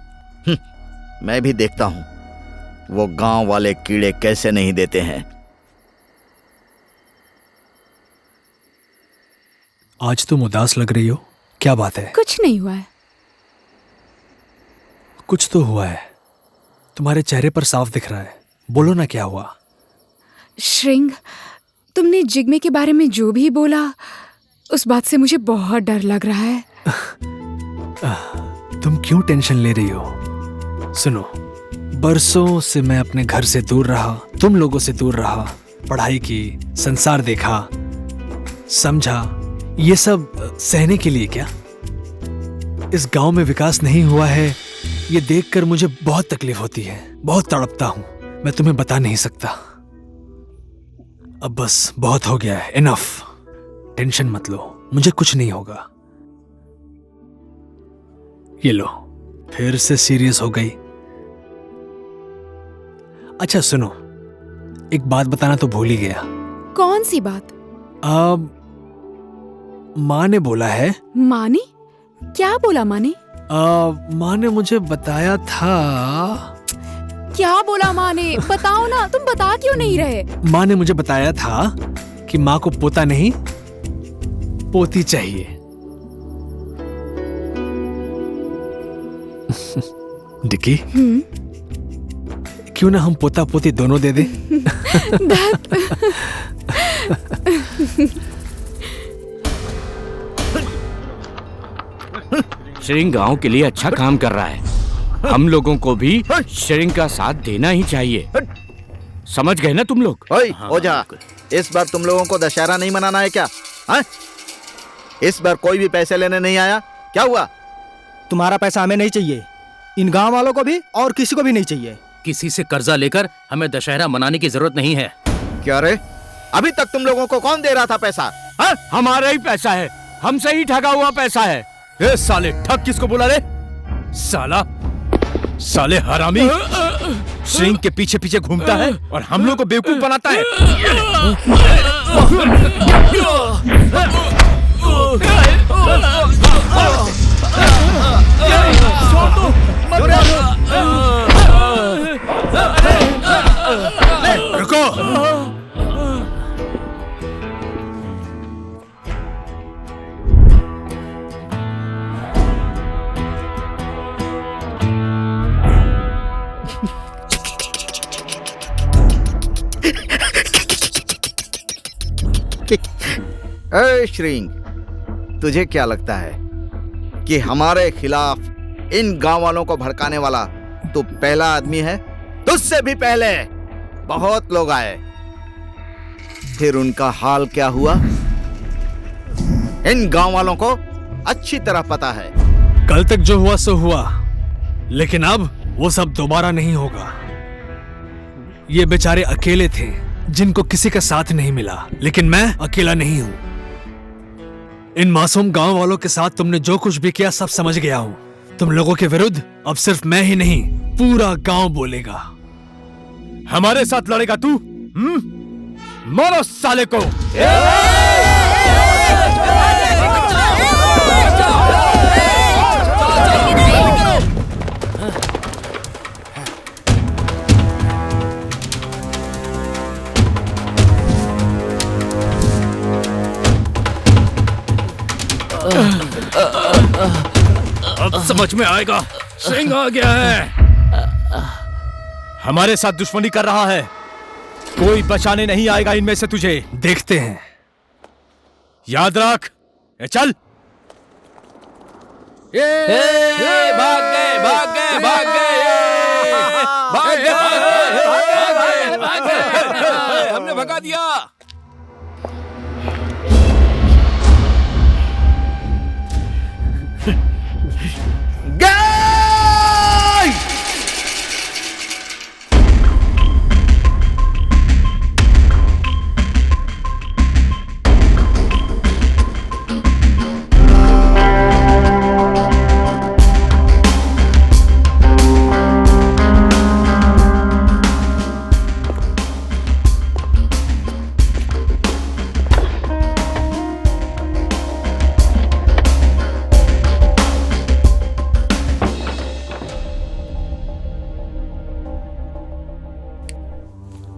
मैं भी देखता हूं वो गांव वाले कीड़े कैसे नहीं देते हैं। आज तुम उदास लग रही हो, क्या बात है? कुछ नहीं हुआ है। कुछ तो हुआ है, तुम्हारे चेहरे पर साफ दिख रहा है। बोलो ना, क्या हुआ? श्रिंग, तुमने जिग्मे के बारे में जो भी बोला, उस बात से मुझे बहुत डर लग रहा है। तुम क्यों टेंशन ले रही हो? सुनो, बरसों से मैं अपने घर से दूर रहा, तुम लोगों से दूर रहा, पढ़ाई की, संसार देखा, समझा। ये सब सहने के लिए क्या? इस गांव में विकास नहीं हुआ है, ये देखकर मुझे बहुत तकलीफ होती है, बहुत तड़पता हूं। मैं तुम्हें बता नहीं सकता। अब बस बहुत हो गया है, इनफ। टेंशन मत लो, मुझे कुछ नहीं होगा। ये लो, फिर से सीरियस हो गई। अच्छा सुनो, एक बात बताना तो भूल ही गया। कौन सी बात? अब माँ ने बोला है। माँ ने? क्या बोला माँ ने? माँ ने मुझे बताया था। क्या बोला माँ ने? बताओ ना, तुम बता क्यों नहीं रहे? माँ ने मुझे बताया था कि माँ को पोता नहीं, पोती चाहिए। डिकी, क्यों ना हम पोता पोती दोनों दे दे? श्रिंग गांव के लिए अच्छा काम कर रहा है, हम लोगों को भी श्रिंग का साथ देना ही चाहिए। समझ गए ना तुम लोग? ओझा, इस बार तुम लोगों को दशहरा नहीं मनाना है क्या? हा? इस बार कोई भी पैसे लेने नहीं आया, क्या हुआ? तुम्हारा पैसा हमें नहीं चाहिए, इन गांव वालों को भी और किसी को भी नहीं चाहिए। किसी से कर्जा लेकर हमें दशहरा मनाने की जरूरत नहीं है। क्या रे? अभी तक तुम लोगों को कौन दे रहा था पैसा? हा? हमारा ही पैसा है, हमसे ही ठगा हुआ पैसा है। ए साले, ठग किसको बोला रे? साला, साले हरामी, श्रिंग के पीछे पीछे घूमता है और हम लोग को बेवकूफ बनाता है। रुको। श्रिंग, तुझे क्या लगता है कि हमारे खिलाफ इन गांव वालों को भड़काने वाला तू पहला आदमी है। तुझसे भी पहले बहुत लोग आए, फिर उनका हाल क्या हुआ इन गांव वालों को अच्छी तरह पता है। कल तक जो हुआ सो हुआ, लेकिन अब वो सब दोबारा नहीं होगा। ये बेचारे अकेले थे जिनको किसी का साथ नहीं मिला, लेकिन मैं अकेला नहीं हूं। इन मासूम गांव वालों के साथ तुमने जो कुछ भी किया सब समझ गया हूं। तुम लोगों के विरुद्ध अब सिर्फ मैं ही नहीं, पूरा गांव बोलेगा। हमारे साथ लड़ेगा तू? मारो साले को। अब समझ में आएगा, सिंह आ गया है। हमारे साथ दुश्मनी कर रहा है, कोई बचाने नहीं आएगा इनमें से तुझे। देखते हैं। याद रख। चल। भाग गए, भाग गए, भाग गए, हमने भगा दिया।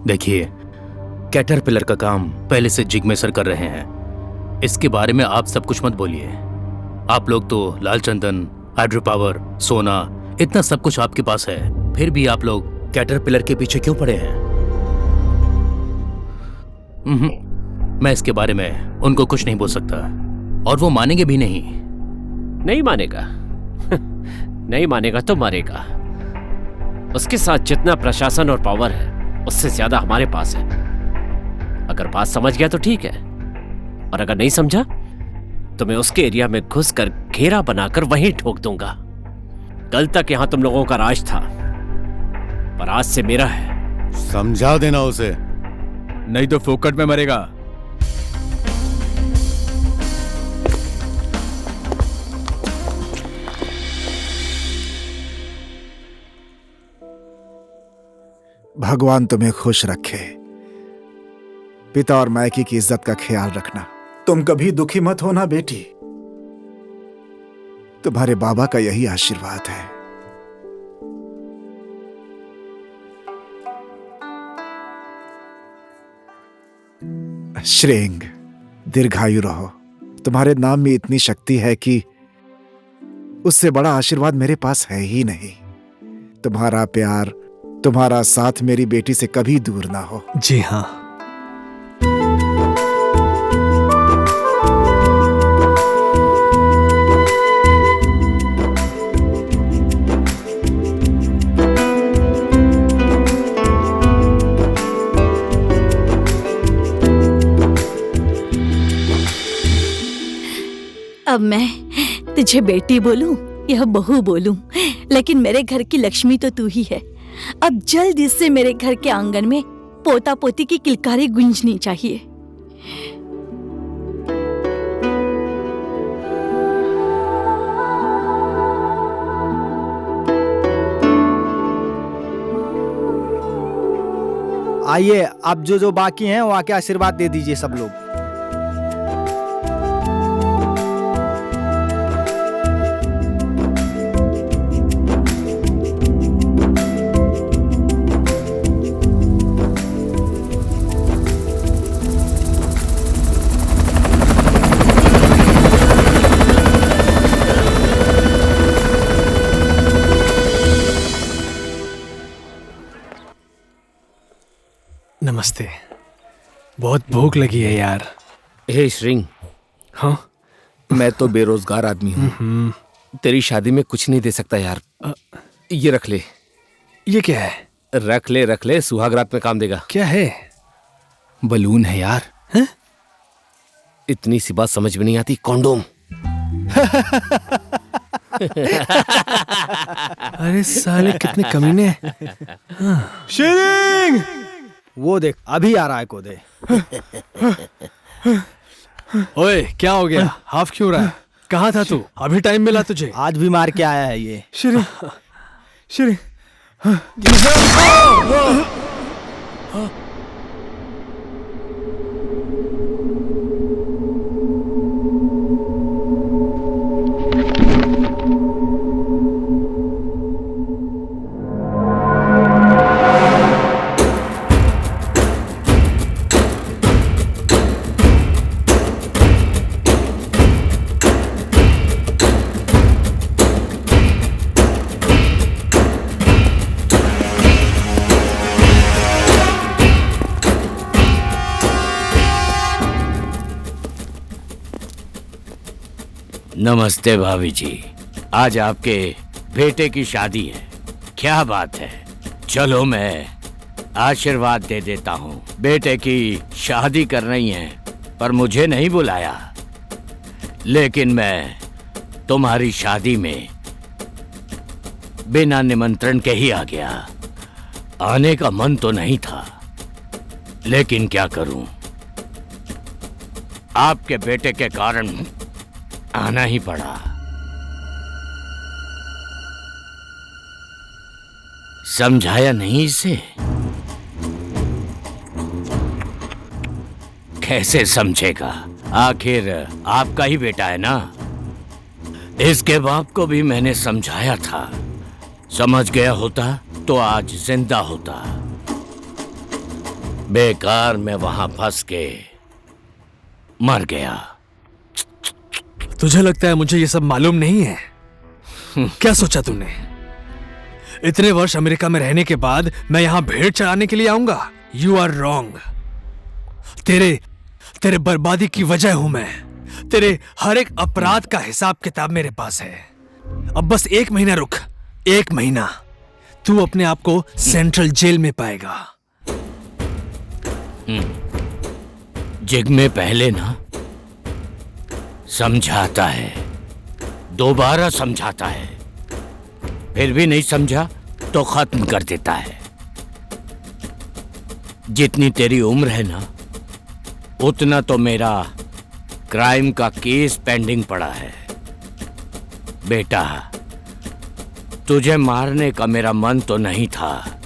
देखिए, कैटरपिलर का काम पहले से जिग्मे सर कर रहे हैं। इसके बारे में आप सब कुछ मत बोलिए। आप लोग तो लाल चंदन, हाइड्रो पावर, सोना, इतना सब कुछ आपके पास है, फिर भी आप लोग कैटरपिलर के पीछे क्यों पड़े हैं? मैं इसके बारे में उनको कुछ नहीं बोल सकता, और वो मानेंगे भी नहीं। नहीं मानेगा? नहीं मानेगा तो मरेगा। उसके साथ जितना प्रशासन और पावर है उससे ज्यादा हमारे पास है। अगर बात समझ गया तो ठीक है, और अगर नहीं समझा तो मैं उसके एरिया में घुसकर घेरा बनाकर वहीं ठोक दूंगा। कल तक यहां तुम लोगों का राज था, पर आज से मेरा है। समझा देना उसे, नहीं तो फोकट में मरेगा। भगवान तुम्हें खुश रखे। पिता और मायके की इज्जत का ख्याल रखना। तुम कभी दुखी मत होना बेटी, तुम्हारे बाबा का यही आशीर्वाद है। श्रेंग, दीर्घायु रहो। तुम्हारे नाम में इतनी शक्ति है कि उससे बड़ा आशीर्वाद मेरे पास है ही नहीं। तुम्हारा प्यार, तुम्हारा साथ मेरी बेटी से कभी दूर ना हो। जी हाँ। अब मैं तुझे बेटी बोलूं या बहू बोलूं, लेकिन मेरे घर की लक्ष्मी तो तू ही है। अब जल्दी से मेरे घर के आंगन में पोता पोती की किलकारी गूंजनी चाहिए। आइए, अब जो बाकी हैं वो आके आशीर्वाद दे दीजिए सब लोग। नमस्ते। बहुत भूख लगी है यार। हे श्रिंग। हाँ? मैं तो बेरोजगार आदमी हूँ। तेरी शादी में कुछ नहीं दे सकता यार। ये रख ले। ये क्या है? रख ले, सुहाग रात में काम देगा। क्या है? बलून है यार। है? इतनी सी बात समझ में नहीं आती। कॉन्डोम। अरे साले कितने कमीने हैं। शिरिंग, वो देख अभी आ रहा है कोदे। ओए क्या हो गया? हाफ क्यों रहा है? कहाँ था तू? अभी टाइम मिला तुझे? आज भी मार के आया है ये। शिरिंग नमस्ते भाभी जी, आज आपके बेटे की शादी है। क्या बात है। चलो मैं आशीर्वाद दे देता हूँ। बेटे की शादी करनी है पर मुझे नहीं बुलाया, लेकिन मैं तुम्हारी शादी में बिना निमंत्रण के ही आ गया। आने का मन तो नहीं था, लेकिन क्या करूं, आपके बेटे के कारण आना ही पड़ा। समझाया नहीं इसे? कैसे समझेगा? आखिर आपका ही बेटा है ना। इसके बाप को भी मैंने समझाया था, समझ गया होता तो आज जिंदा होता। बेकार में वहां फंस के मर गया। तुझे लगता है मुझे ये सब मालूम नहीं है? क्या सोचा तूने? इतने वर्ष अमेरिका में रहने के बाद मैं यहां भेड़ चराने के लिए आऊंगा? You are wrong. तेरे बर्बादी की वजह हूं मैं। तेरे हर एक अपराध का हिसाब किताब मेरे पास है। अब बस 1 महीना रुक, 1 महीना तू अपने आप को सेंट्रल जेल में पाएगा। जिग में पहले ना समझाता है, दोबारा समझाता है, फिर भी नहीं समझा तो खत्म कर देता है। जितनी तेरी उम्र है ना, उतना तो मेरा क्राइम का केस पेंडिंग पड़ा है। बेटा, तुझे मारने का मेरा मन तो नहीं था।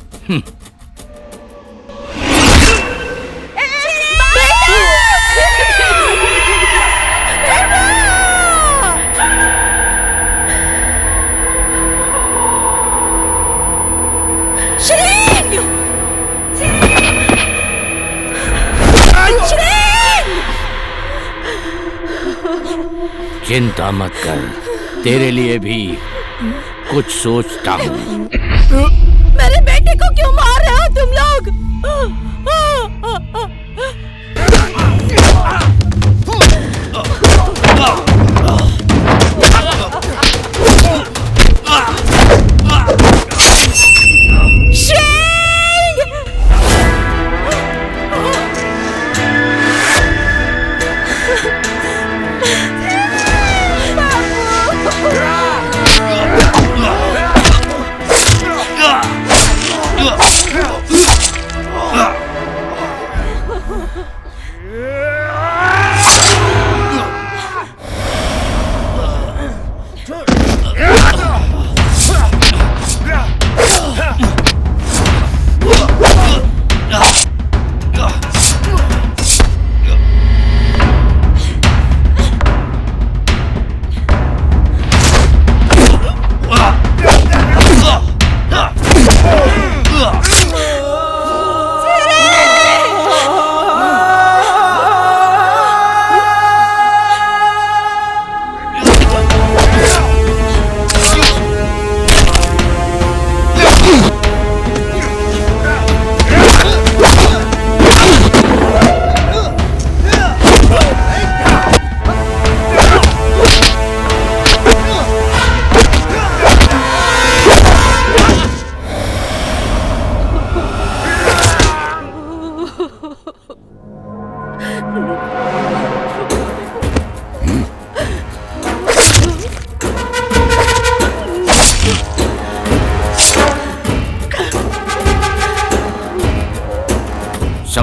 चिंता मत कर, तेरे लिए भी कुछ सोचता हूँ। मेरे बेटे को क्यों मार रहे हो तुम लोग?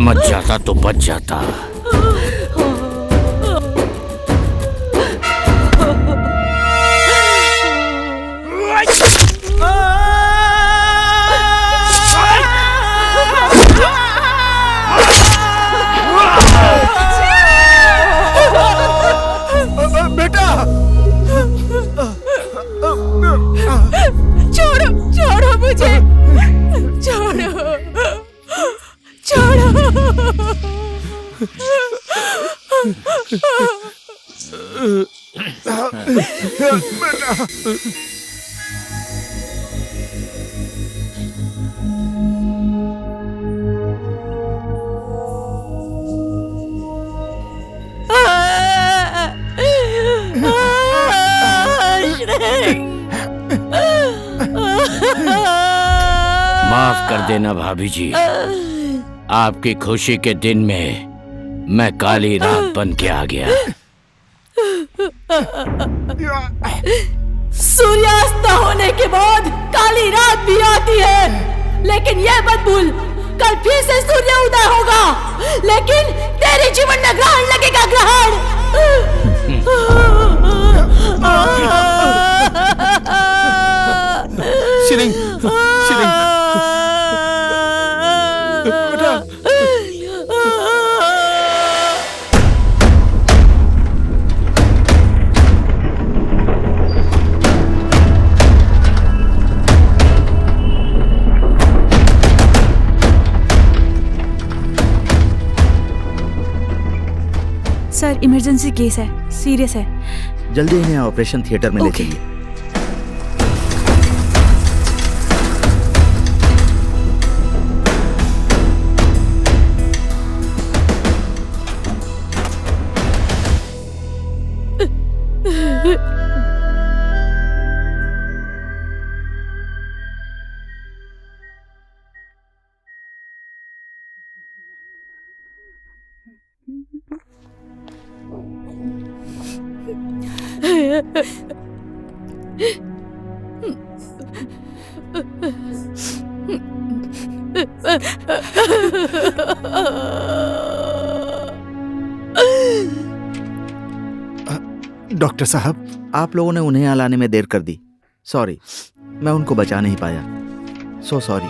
समझ जाता तो बच जाता। बेटा छोड़ो छोड़ो मुझे, छोड़ो छोड़ो। माफ कर देना भाभी जी, आपकी खुशी के दिन में मैं काली रात बन के आ गया। सूर्यास्त होने के बाद काली रात भी आती है, लेकिन यह मत भूल कल फिर से सूर्य उदय होगा, लेकिन तेरे जीवन में ग्रहण लगेगा, ग्रहण। Tshering, Tshering. Sir emergency case है, सीरियस है। जल्दी इन्हें ऑपरेशन थिएटर में ले चलिए। डॉक्टर साहब, आप लोगों ने उन्हें यहाँ लाने में देर कर दी। सॉरी, मैं उनको बचा नहीं पाया। So sorry.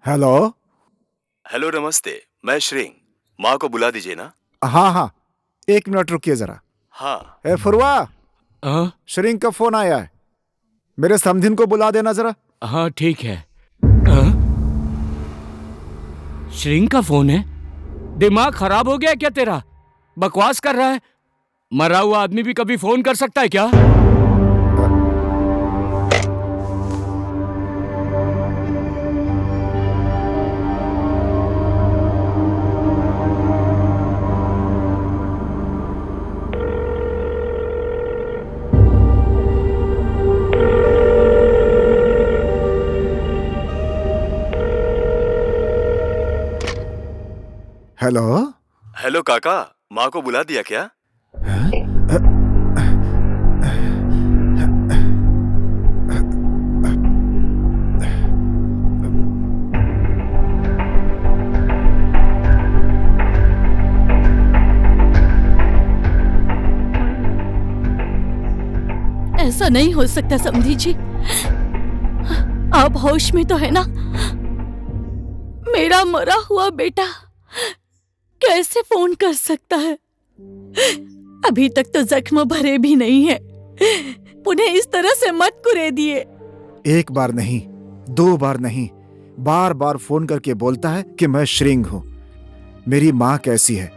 हेलो। हेलो, नमस्ते। मैं श्रिंग। माँ को बुला दीजिए ना। हाँ हाँ, 1 मिनट रुकिए जरा। हाँ। ए फुरवा, श्रिंग का फोन आया है, मेरे समधिन को बुला देना जरा। हाँ ठीक है। श्रिंग का फोन है? दिमाग खराब हो गया क्या तेरा? बकवास कर रहा है। मरा हुआ आदमी भी कभी फोन कर सकता है क्या? हेलो। हेलो काका, माँ को बुला दिया क्या? ऐसा नहीं हो सकता समधी जी। आप होश में तो है ना? मेरा मरा हुआ बेटा कैसे फोन कर सकता है? अभी तक तो जख्म भरे भी नहीं है, उन्हें इस तरह से मत कुरेदिए। 1 बार नहीं, 2 बार नहीं, बार बार फोन करके बोलता है कि मैं श्रिंग हूं। मेरी माँ कैसी है,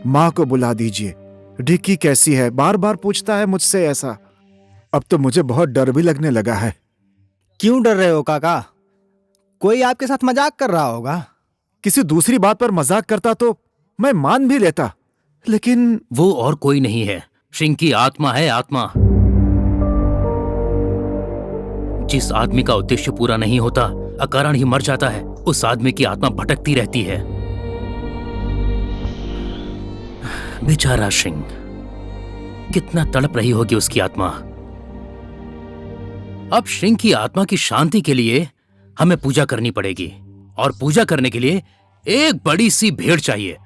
माँ को बुला दीजिए। डिक्की कैसी है, बार बार पूछता है मुझसे ऐसा। अब तो मुझे बहुत डर भी लगने लगा है। क्यों डर रहे हो काका? कोई आपके साथ मजाक कर रहा होगा। किसी दूसरी बात पर मजाक करता तो मैं मान भी लेता, लेकिन वो और कोई नहीं है, श्रिंग की आत्मा है, आत्मा। जिस आदमी का उद्देश्य पूरा नहीं होता, अकारण ही मर जाता है, उस आदमी की आत्मा भटकती रहती है। बेचारा श्रिंग, कितना तड़प रही होगी उसकी आत्मा। अब श्रिंग की आत्मा की शांति के लिए हमें पूजा करनी पड़ेगी, और पूजा करने के लिए एक बड़ी सी भेड़ चाहिए।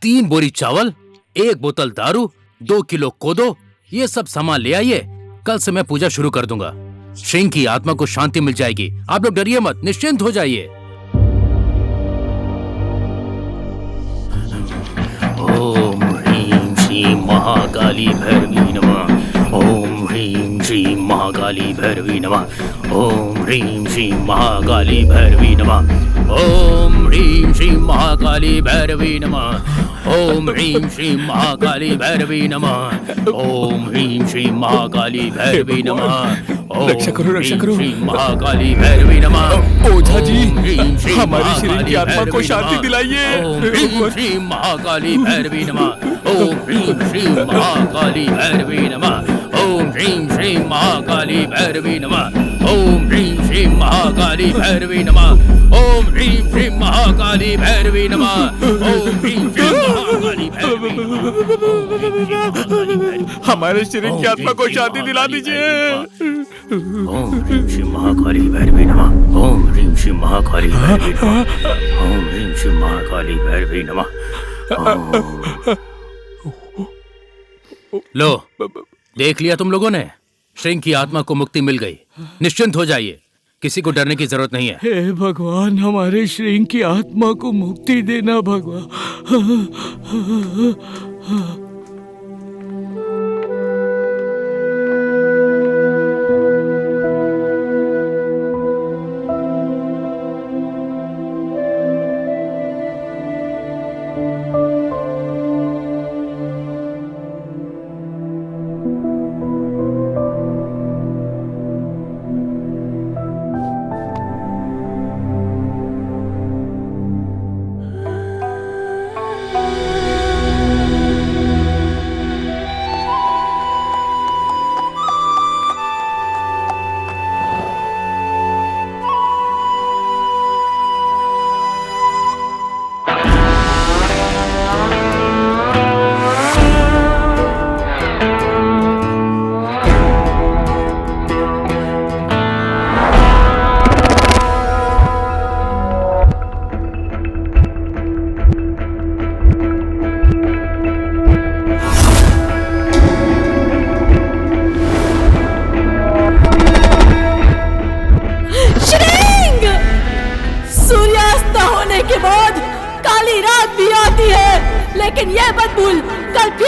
3 बोरी चावल, 1 बोतल दारू, 2 किलो कोदो, ये सब सामान ले आइए। कल से मैं पूजा शुरू कर दूंगा। श्रिंग की आत्मा को शांति मिल जाएगी। आप लोग डरिए मत, निश्चिंत हो जाइए। ओम ह्रीं श्रीं महाकाली भैरवी नमः। ओम ह्रीं श्रीं महाकाली भैरवी नमः। ओम ह्रीं श्रीं महाकाली भैरवी नमः। ओम ह्रीं श्रीं महाकाली भैरवी नमः। ओम ह्रीं श्रीं महाकाली भैरवी नमः। ओम ह्रीं श्रीं महाकाली भैरवी नमः। रक्षा करो, रक्षा करो। श्रीं महाकाली भैरवी नमः। ओझा जी, हमारी श्रिंग की आत्मा को शांति दिलाइए। ओम ह्रीं श्रीं महाकाली भैरवी नमः। ओम ह्रीं श्रीं महाकाली भैरवी नमः। ओम ह्रीं श्रीं महाकाली भैरवी नमः। ओम ह्रीं श्रीं महाकाली भैरवी नमः। ओम ह्रीं श्रीं महाकाली भैरवी नमः। ओम ह्रीं श्रीं महाकाली भैरवी नमः। हमारे श्रिंग की आत्मा को शांति दिला दीजिए। ओम ह्रीं श्रीं महाकाली भैरवी नमः। ओम ह्रीं श्रीं महाकाली भैरवी नमः। ओम ह्रीं श्रीं महाकाली भैरवी नमः। लो, देख लिया तुम लोगों ने? श्रिंग की आत्मा को मुक्ति मिल गई। निश्चिंत हो जाइए, किसी को डरने की जरूरत नहीं है। हे भगवान, हमारे श्रिंग की आत्मा को मुक्ति देना भगवान।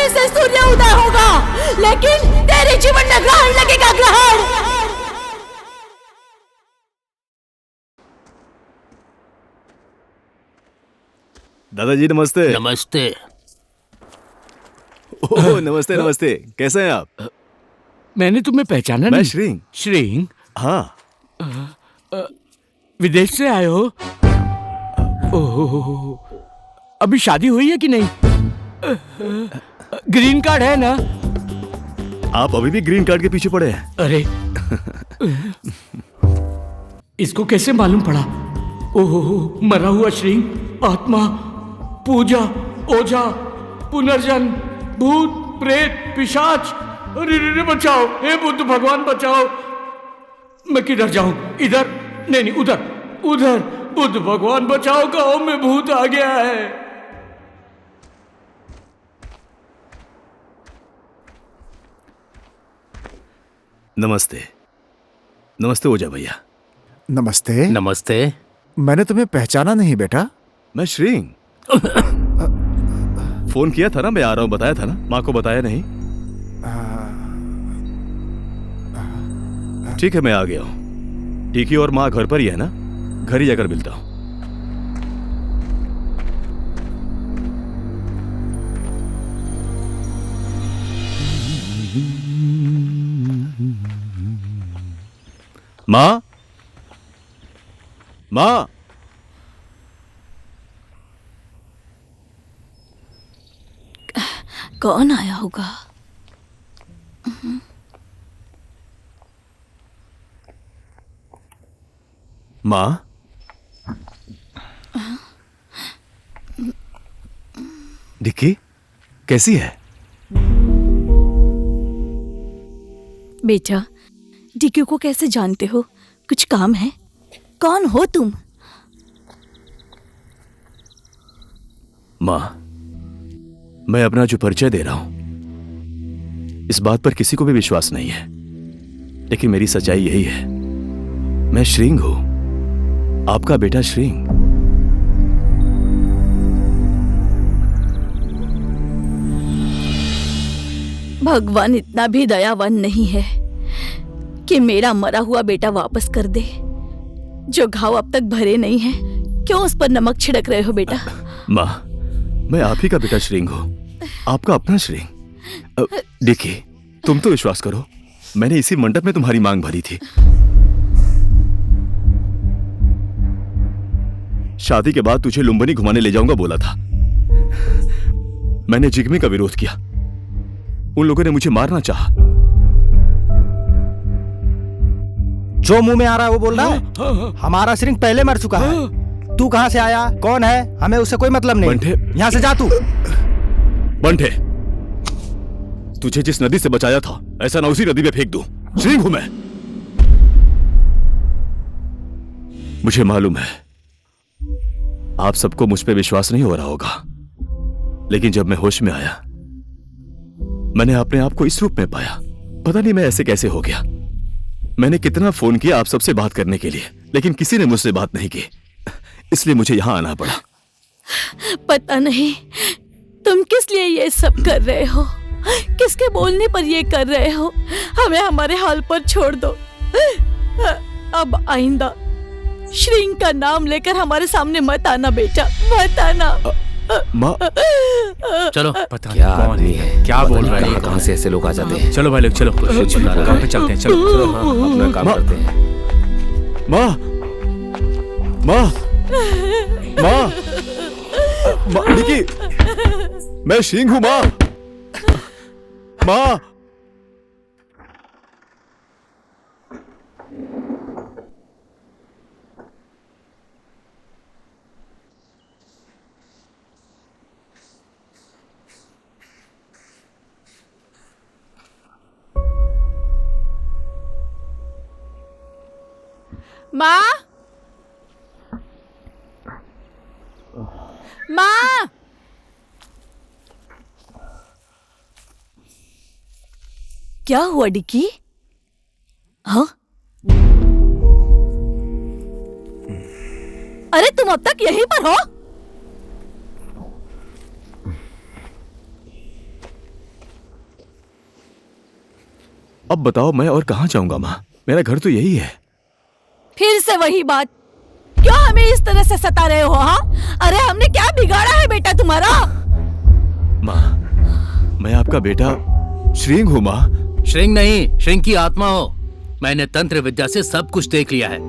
फिर से सूर्य उदय होगा, लेकिन तेरे जीवन में ग्रहण लगेगा, ग्रहण। दादाजी नमस्ते। नमस्ते। ओह नमस्ते नमस्ते, कैसे हैं आप? मैंने तुम्हें पहचाना नहीं। मैं श्रींग। श्रींग? हाँ। विदेश से आए हो? ओह, अभी शादी हुई है कि नहीं? ग्रीन कार्ड है ना? आप अभी भी ग्रीन कार्ड के पीछे पड़े हैं? अरे इसको कैसे मालूम पड़ा? ओह, मरा हुआ श्रींग, आत्मा, पूजा, ओझा, पुनर्जन्म, भूत, प्रेत, पिशाच। अरे बचाओ, हे बुद्ध भगवान बचाओ। मैं किधर जाऊं? इधर नहीं, उधर उधर। बुद्ध भगवान बचाओ, गांव में भूत आ गया है। नमस्ते। नमस्ते ओझा भैया। नमस्ते। नमस्ते। मैंने तुम्हें पहचाना नहीं बेटा। मैं श्रींग। फोन किया था ना, मैं आ रहा हूं, बताया था ना? माँ को बताया नहीं? ठीक है, मैं आ गया हूं। टीकी और माँ घर पर ही है ना? घर ही जाकर मिलता हूं। माँ, माँ। कौन आया होगा? माँ, डिक्की कैसी है? बेटा, डिक्की को कैसे जानते हो? कुछ काम है? कौन हो तुम? माँ, मैं अपना जो परिचय दे रहा हूं, इस बात पर किसी को भी विश्वास नहीं है, लेकिन मेरी सच्चाई यही है। मैं श्रींग हूं, आपका बेटा श्रींग। भगवान इतना भी दयावान नहीं है कि मेरा मरा हुआ बेटा वापस कर दे। जो घाव अब तक भरे नहीं है, क्यों उस पर नमक छिड़क रहे हो बेटा? माँ, मैं आप ही का बेटा श्रींग हूं, आपका अपना श्रींग। देखिए, तुम तो विश्वास करो, मैंने इसी मंडप में तुम्हारी मांग भरी थी। शादी के बाद तुझे लुम्बिनी घुमाने ले जाऊंगा बोला था। मैंने जिग्मी का विरोध किया, उन लोगों ने मुझे मारना चाहा। जो मुंह में आ रहा है वो बोल रहा है। हमारा श्रींग पहले मर चुका है। तू कहां से आया, कौन है, हमें उससे कोई मतलब नहीं। बंठे, यहां से जा तू। बंठे, तुझे जिस नदी से बचाया था, ऐसा ना उसी नदी में फेंक दूं। श्रींग हूं मैं। मुझे मालूम है आप सबको मुझ पे विश्वास नहीं हो रहा होगा, लेकिन जब मैं होश में आया, मैंने अपने आप को इस रूप में पाया। पता नहीं मैं ऐसे कैसे हो गया। मैंने कितना फोन किया आप सबसे बात करने के लिए, लेकिन किसी ने मुझसे बात नहीं की, इसलिए मुझे यहां आना पड़ा। पता नहीं तुम किस लिए ये सब कर रहे हो, किसके बोलने पर ये कर रहे हो। हमें हमारे हाल पर छोड़ दो। अब आइंदा श्रींग का नाम लेकर हमारे सामने मत आना बेटा, मत आना। माँ, चलो। पता क्या आदमी है, क्या बोल रहे हैं? कहां से ऐसे लोग आ जाते हैं? चलो भाई लोग, चलो काम पे चलते हैं। चलो अपना काम करते हैं। माँ, माँ, माँ, माँ, निकी, मैं श्रींग हूं माँ। माँ, माँ, माँ, क्या हुआ डिक्की? हाँ? अरे तुम अब तक यहीं पर हो? अब बताओ मैं और कहाँ जाऊंगा माँ? मेरा घर तो यही है। फिर से वही बात, क्यों हमें इस तरह से सता रहे हो? हाँ, अरे हमने क्या बिगाड़ा है बेटा तुम्हारा? माँ, मैं आपका बेटा श्रींग हूँ माँ। श्रींग नहीं, श्रींग की आत्मा हो। मैंने तंत्र विद्या से सब कुछ देख लिया है।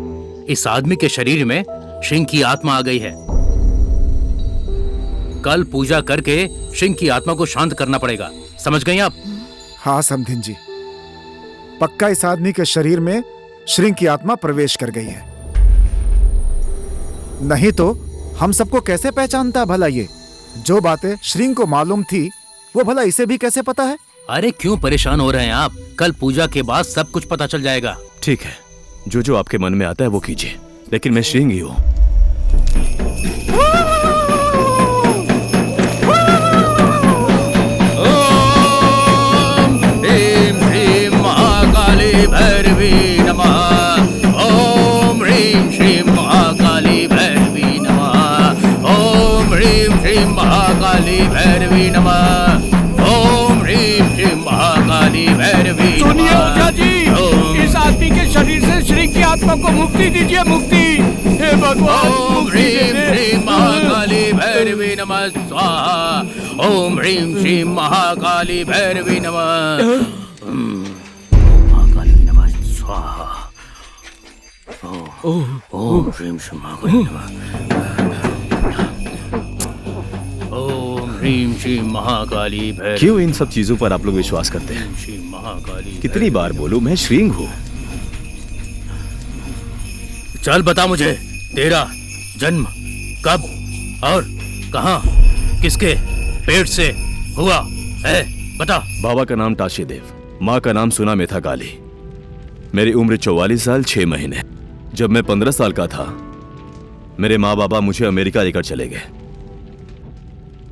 इस आदमी के शरीर में श्रींग की आत्मा आ गई है। कल पूजा करके श्रींग की आत्मा को शांत करना पड़ेगा, समझ गई आप? हाँ समधिन जी, पक्का इस आदमी के शरीर में श्रींग की आत्मा प्रवेश कर गई है। नहीं तो हम सबको कैसे पहचानता भला? ये जो बातें श्रींग को मालूम थी वो भला इसे भी कैसे पता है? अरे क्यों परेशान हो रहे हैं आप? कल पूजा के बाद सब कुछ पता चल जाएगा। ठीक है, जो जो आपके मन में आता है वो कीजिए, लेकिन मैं श्रींग ही हूँ। भैरवी नमः। ओम ह्रीं श्रीं महाकाली भैरवी नमः। ओम ह्रीं श्रीं महाकाली भैरवी नमः। ओम ह्रीं श्रीं महाकाली भैरवी नमः। सुनिए ओझा जी, इस आदमी के शरीर से श्रींग की आत्मा को मुक्ति दीजिए, मुक्ति। हे भगवान, ओम ह्रीं श्रीं महाकाली भैरवी नमः स्वाहा। ओम ह्रीं श्रीं महाकाली भैरवी नमः। ओम ह्रीं श्रीं महाकाली नमः। ओम ह्रीं श्रीं महाकाली भैरवी। क्यों इन सब चीजों पर आप लोग विश्वास करते हैं? श्री महाकाली। कितनी बार बोलूं मैं श्रींग हूँ? चल बता मुझे, तेरा जन्म कब और कहां, किसके पेट से हुआ है, बता। बाबा का नाम टाशी देव, माँ का नाम सुना मेथा काली। मेरी उम्र 44 साल 6 महीने। जब मैं 15 साल का था मेरे माँ बाबा मुझे अमेरिका लेकर चले गए।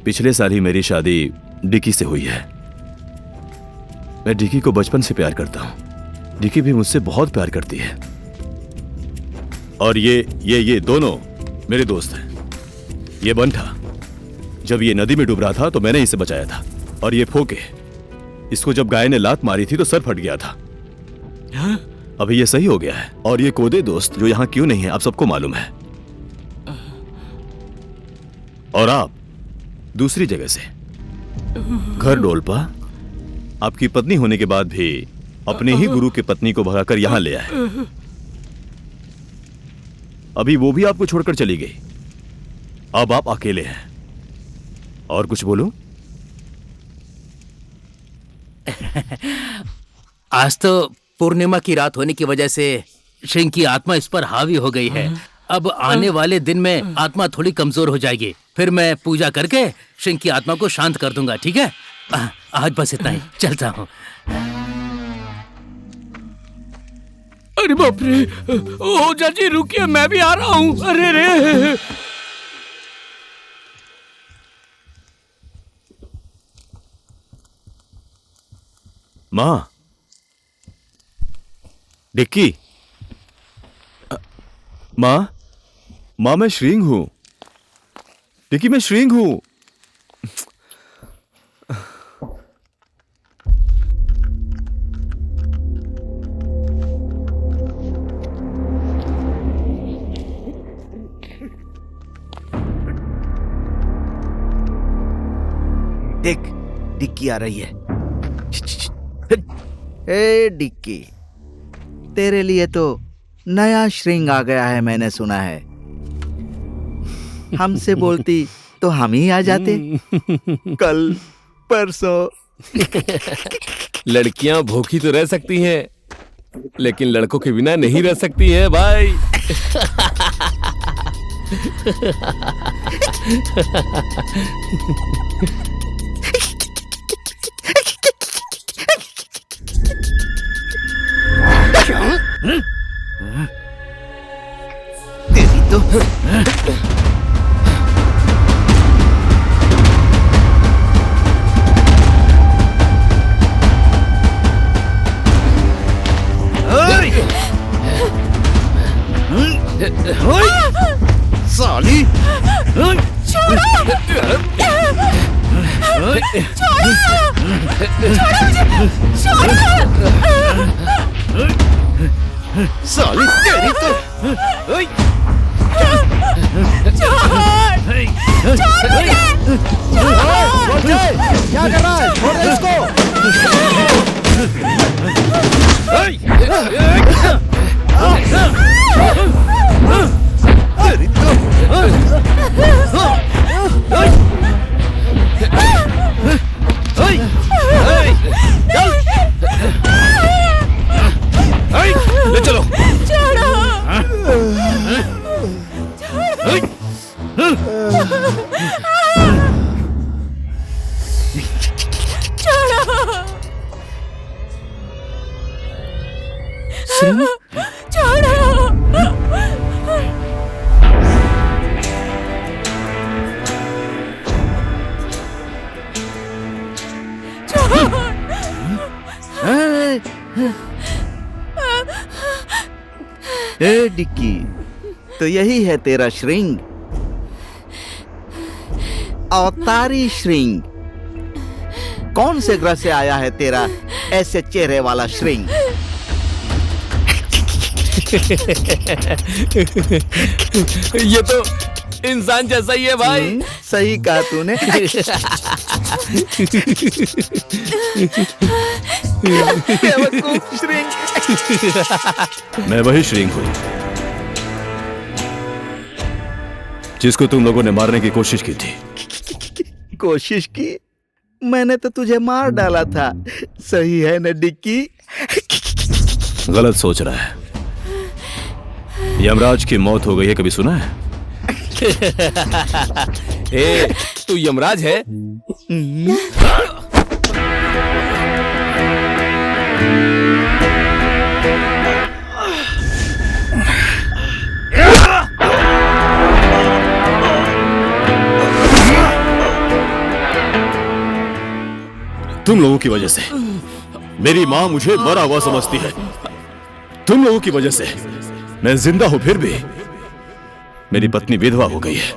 पिछले साल ही मेरी शादी डिकी से हुई है। मैं डिकी को बचपन से प्यार करता हूँ, डिकी भी मुझसे बहुत प्यार करती है। और ये दोनों मेरे दोस्त हैं। ये बंठा जब ये नदी में डूब रहा था तो मैंने इसे बचाया था। और ये फोके, इसको जब गाय ने लात मारी थी तो सर फट गया था। अभी ये सही हो गया है। और ये कोदे दोस्त जो यहाँ क्यों नहीं है आप सबको मालूम है। और आप दूसरी जगह से घर डोलपा आपकी पत्नी होने के बाद भी अपने ही गुरु की पत्नी को भगाकर यहां ले आए। अभी वो भी आपको छोड़कर चली गई। अब आप अकेले हैं। और कुछ बोलूं? आज तो पूर्णिमा की रात होने की वजह से श्रींग की आत्मा इस पर हावी हो गई है। अब आने वाले दिन में आत्मा थोड़ी कमजोर हो जाएगी। फिर मैं पूजा करके श्रींग की आत्मा को शांत कर दूंगा, ठीक है? आज बस इतना ही, चलता हूँ। अरे बाप रे, ओझा जी रुकिए, मैं भी आ रहा हूँ। अरे रे, माँ, डिक्की, माँ मैं श्रींग हूं। डिक्की मैं श्रींग हूं। देख, डिक्की आ रही है। ए डिक्की, तेरे लिए तो नया श्रींग आ गया है, मैंने सुना है। हमसे बोलती तो हम ही आ जाते। कल परसों। लड़कियां भूखी तो रह सकती हैं, लेकिन लड़कों के बिना नहीं रह सकती हैं भाई। तेरी तो साली, छोड़ो! साली तेरी तो क्या कर रहा है? छोड़ दे इसको। ले चलो। ए डिक्की, तो यही है तेरा श्रिंग, अवतारी श्रिंग। कौन से ग्रह से आया है तेरा ऐसे चेहरे वाला श्रिंग? ये तो इंसान जैसा ही है भाई। सही कहा तूने। बेवकूफ श्रिंग। मैं वही श्रिंग हूँ जिसको तुम लोगों ने मारने की कोशिश की थी। कोशिश की? मैंने तो तुझे मार डाला था। सही है न डिक्की? गलत सोच रहा है। यमराज की मौत हो गई है, कभी सुना है? ए, तू यमराज है? तुम लोगों की वजह से मेरी माँ मुझे मरा हुआ समझती है। तुम लोगों की वजह से मैं जिंदा हूं, फिर भी मेरी पत्नी विधवा हो गई है।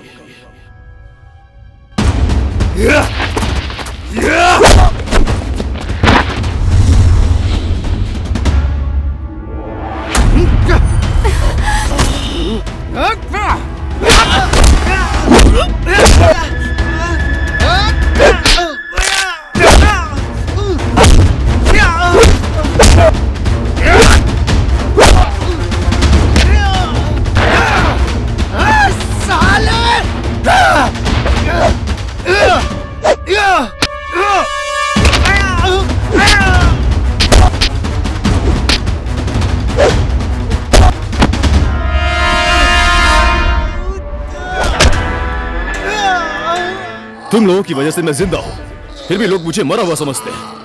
तुम लोगों की वजह से मैं जिंदा हूं, फिर भी लोग मुझे मरा हुआ समझते हैं।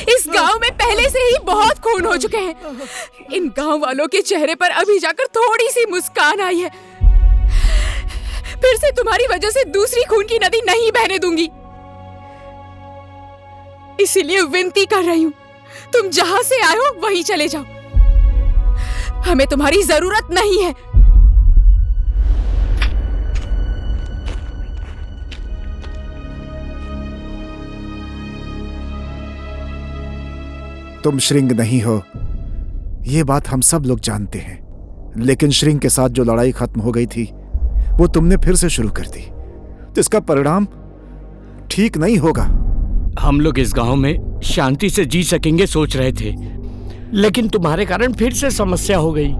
इस गांव में पहले से ही बहुत खून हो चुके हैं। इन गांव वालों के चेहरे पर अभी जाकर थोड़ी सी मुस्कान आई है। फिर से तुम्हारी वजह से दूसरी खून की नदी नहीं बहने दूंगी। इसीलिए विनती कर रही हूँ, तुम जहां से आए हो वहीं चले जाओ। हमें तुम्हारी जरूरत नहीं है। तुम श्रिंग नहीं हो, ये बात हम सब लोग जानते हैं। लेकिन श्रिंग के साथ जो लड़ाई खत्म हो गई थी वो तुमने फिर से शुरू कर दी, तो इसका परिणाम ठीक नहीं होगा। हम लोग इस गांव में शांति से जी सकेंगे सोच रहे थे, लेकिन तुम्हारे कारण फिर से समस्या हो गई।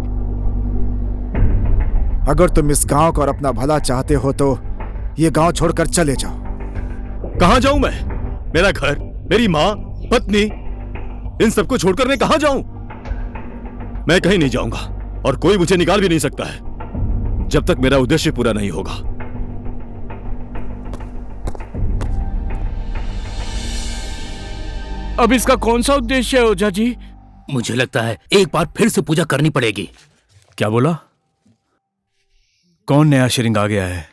अगर तुम इस गांव को और अपना भला चाहते हो तो ये गांव छोड़कर चले जाओ। कहां जाऊं मैं? मेरा घर, मेरी माँ, पत्नी, इन सबको छोड़कर मैं कहां जाऊं? मैं कहीं नहीं जाऊंगा और कोई मुझे निकाल भी नहीं सकता है जब तक मेरा उद्देश्य पूरा नहीं होगा। अब इसका कौन सा उद्देश्य है ओझा जी? मुझे लगता है एक बार फिर से पूजा करनी पड़ेगी। क्या बोला? कौन नया श्रिंग आ गया है?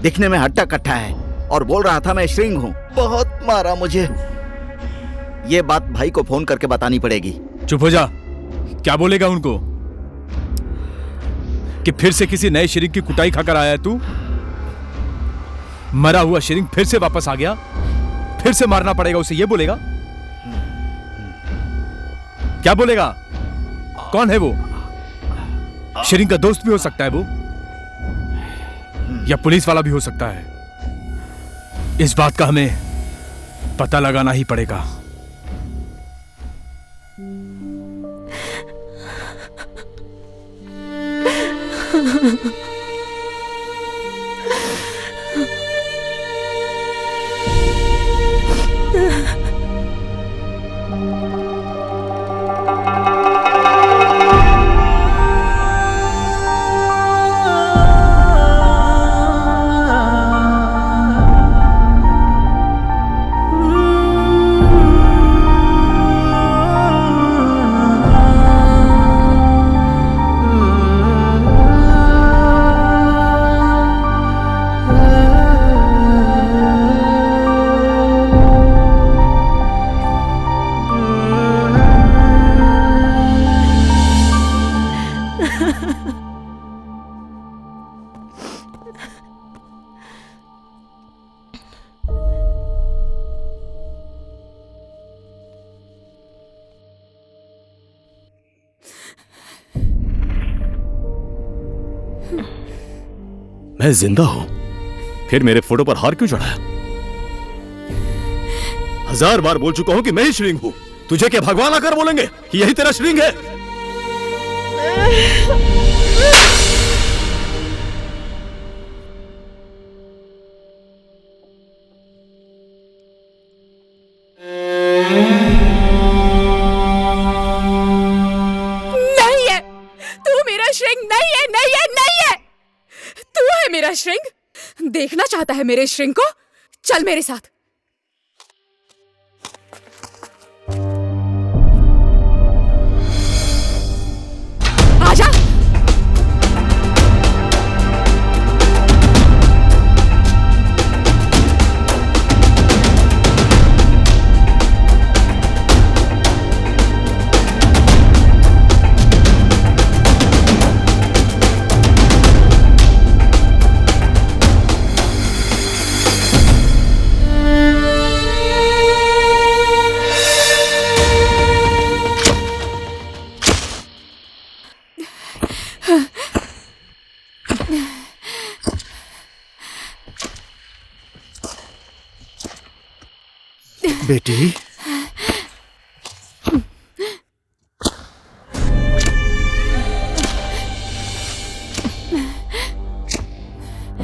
दिखने में हट्टा कट्टा है और बोल रहा था मैं श्रिंग हूँ। बहुत मारा मुझे। ये बात भाई को फोन करके बतानी पड़ेगी। चुप हो जा। क्या बोलेगा उनको कि फिर से किसी नए श्रिंग की कुटाई खाकर आया है तू? मरा हुआ श्रिंग फिर से वापस आ गया, फिर से मारना पड़ेगा उसे, ये बोलेगा? क्या बोलेगा? कौन है वो? श्रिंग का दोस्त भी हो सकता है वो, या पुलिस वाला भी हो सकता है। इस बात का हमें पता लगाना ही पड़ेगा। मैं जिंदा हूं, फिर मेरे फोटो पर हार क्यों चढ़ाया? 1000 बार बोल चुका हूं कि मैं ही श्रिंग हूं। तुझे क्या भगवान आकर बोलेंगे कि यही तेरा श्रिंग है? नहीं है, तू मेरा श्रिंग नहीं है, नहीं है, नहीं है। तू है मेरा श्रिंग। देखना चाहता है मेरे श्रिंग को? चल मेरे साथ। आजा। बेटी,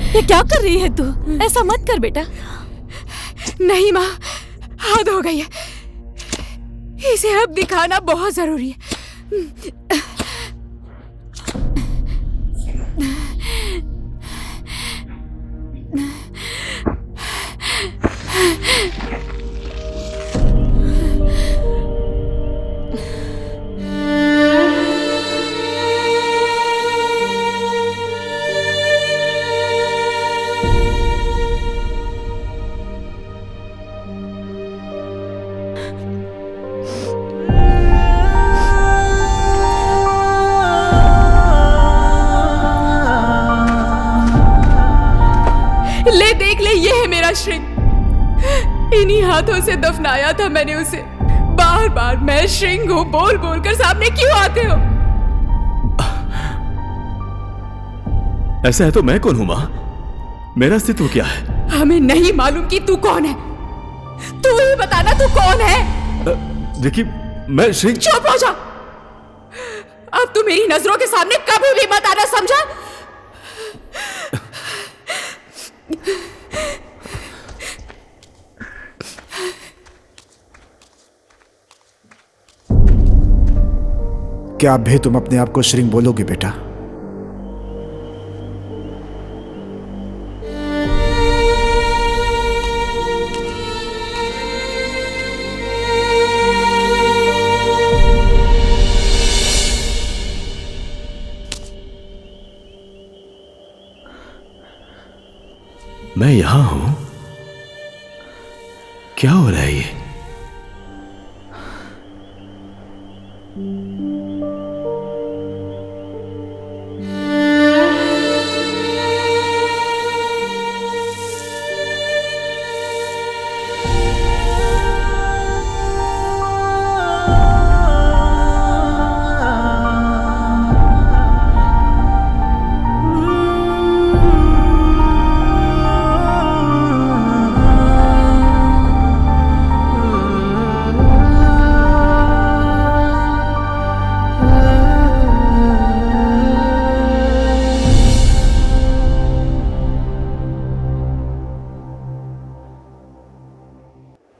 ये क्या कर रही है तू? ऐसा मत कर बेटा। नहीं माँ, हद हो गई है। इसे अब दिखाना बहुत जरूरी है। ले देख ले, ये है मेरा श्रिंग। इन्हीं हाथों से दफनाया था मैंने उसे। बार बार मैं श्रिंग हूँ बोल बोल कर सामने क्यों आते हो? ऐसा है तो मैं कौन हूं मां? मेरा अस्तित्व क्या है? हमें नहीं मालूम कि तू कौन है। तू ही बताना, तू कौन है? देखिए, मैं श्रिंग। चुप हो जा। अब तू मेरी नजरों के सामने कभी भी मत आना, समझा? क्या अब भी तुम अपने आप को श्रिंग बोलोगे बेटा? मैं यहां हूं? क्या हो रहा है ये?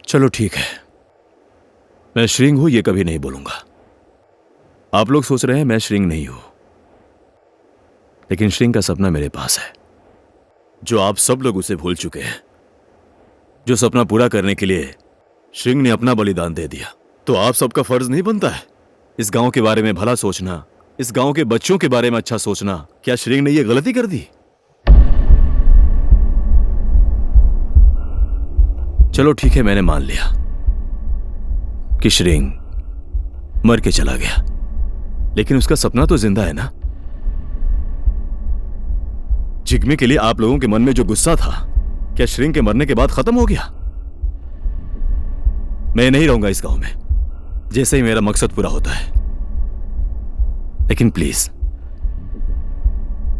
चलो ठीक है, मैं श्रिंग हूं ये कभी नहीं बोलूंगा। आप लोग सोच रहे हैं मैं श्रिंग नहीं हूं, लेकिन श्रिंग का सपना मेरे पास है, जो आप सब लोग उसे भूल चुके हैं। जो सपना पूरा करने के लिए श्रिंग ने अपना बलिदान दे दिया, तो आप सबका फर्ज नहीं बनता है इस गांव के बारे में भला सोचना, इस गांव के बच्चों के बारे में अच्छा सोचना? क्या श्रिंग ने यह गलती कर दी? चलो ठीक है, मैंने मान लिया कि श्रिंग मर के चला गया, लेकिन उसका सपना तो जिंदा है ना। जिग्मे के लिए आप लोगों के मन में जो गुस्सा था, क्या श्रिंग के मरने के बाद खत्म हो गया? मैं नहीं रहूंगा इस गांव में जैसे ही मेरा मकसद पूरा होता है, लेकिन प्लीज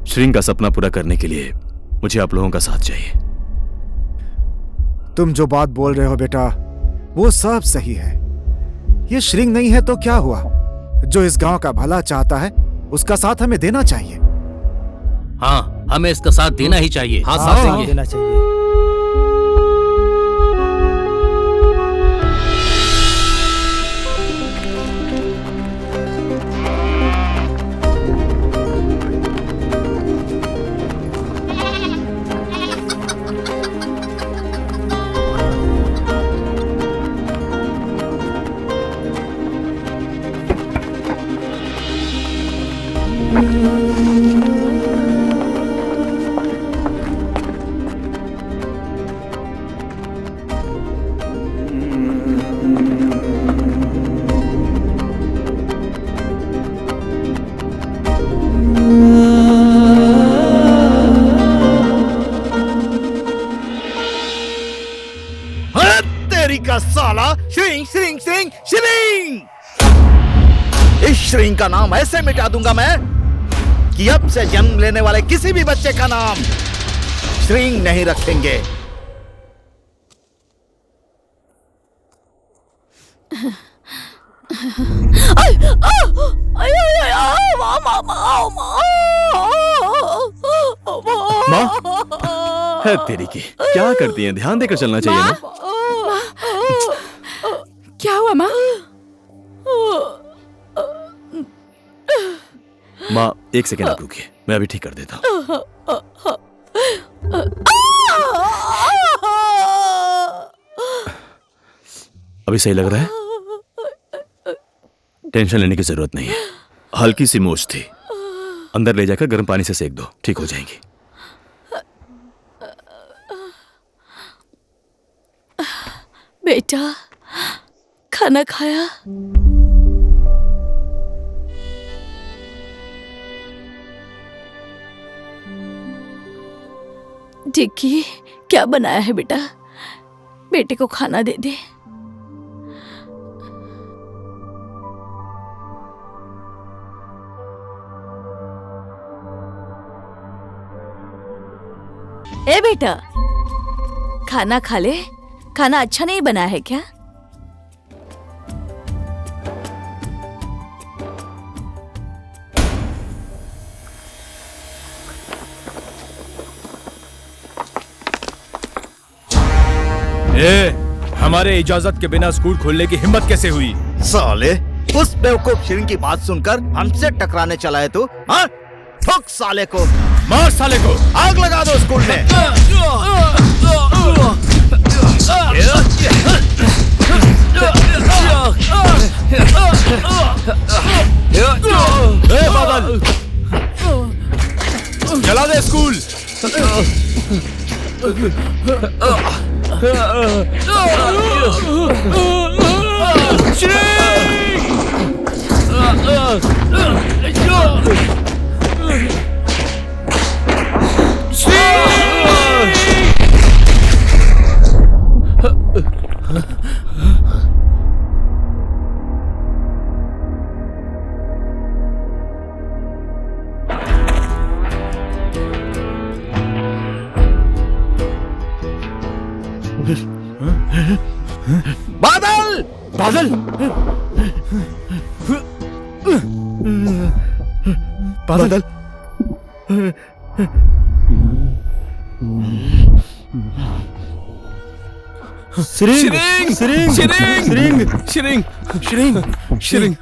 श्रिंग का सपना पूरा करने के लिए मुझे आप लोगों का साथ चाहिए। तुम जो बात बोल रहे हो बेटा, वो सब सही है। ये श्रिंग नहीं है तो क्या हुआ? जो इस गांव का भला चाहता है उसका साथ हमें देना चाहिए। हाँ, हमें इसका साथ देना ही चाहिए। हाँ, साथ देना चाहिए। साला श्रिंग श्रिंग श्रिंग श्रिंग! इस श्रिंग का नाम ऐसे मिटा दूंगा मैं कि अब से जन्म लेने वाले किसी भी बच्चे का नाम श्रिंग नहीं रखेंगे। माँ, है तेरी की क्या करती हैं? ध्यान देकर चलना चाहिए ना। क्या हुआ माँ? माँ एक सेकेंड आप रुकिए, मैं अभी ठीक कर देता हूँ। अभी सही लग रहा है? टेंशन लेने की जरूरत नहीं है, हल्की सी मोच थी, अंदर ले जाकर गर्म पानी से सेक दो, ठीक हो जाएगी। बेटा खाना खाया? डिक्की क्या बनाया है बेटा? बेटे को खाना दे दे। ए बेटा खाना खा ले। खाना अच्छा नहीं बना है क्या? हमारे इजाजत के बिना स्कूल खोलने की हिम्मत कैसे हुई? साले, उस बेवकूफ श्रिंग की बात सुनकर हमसे टकराने चला है तू? हाँ? ठोक साले को, मार साले को, आग लगा दो स्कूल में। ए बादल, जला दे स्कूल। बादल! बादल! बादल! श्रिंग श्रिंग श्रिंग श्रिंग श्रिंग श्रिंग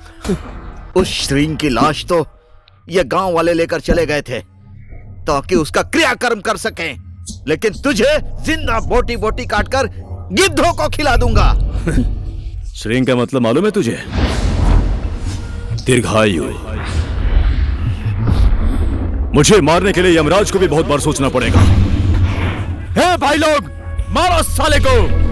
उस श्रिंग की लाश तो ये गांव वाले लेकर चले गए थे ताकि उसका क्रियाकर्म कर सकें, लेकिन तुझे जिंदा बोटी बोटी काटकर गिद्धों को खिला दूंगा। श्रिंग का मतलब मालूम है तुझे? दीर्घायु। मुझे मारने के लिए यमराज को भी बहुत बार सोचना पड़ेगा। हे भाई लोग, मारो साले को।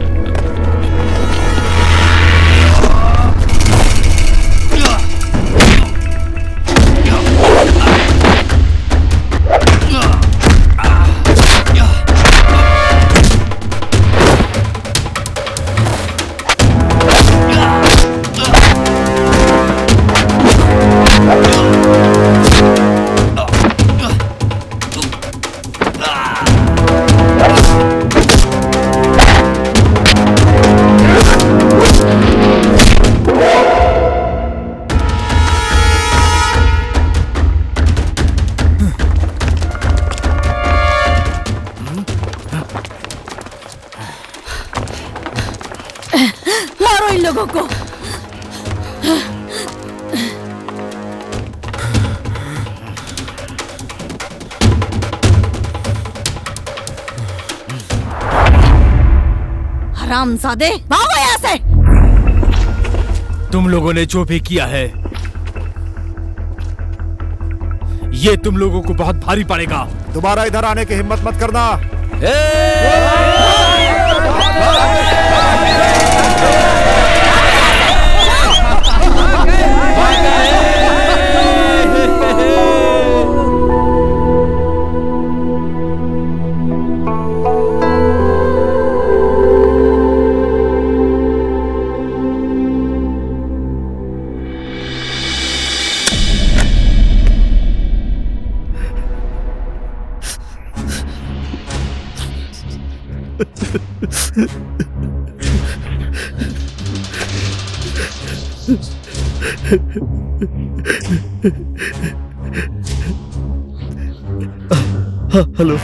मारो इन लोगों को। हरामजादे, भागो यहाँ से। तुम लोगों ने जो भी किया है ये तुम लोगों को बहुत भारी पड़ेगा। दोबारा इधर आने की हिम्मत मत करना। हेलो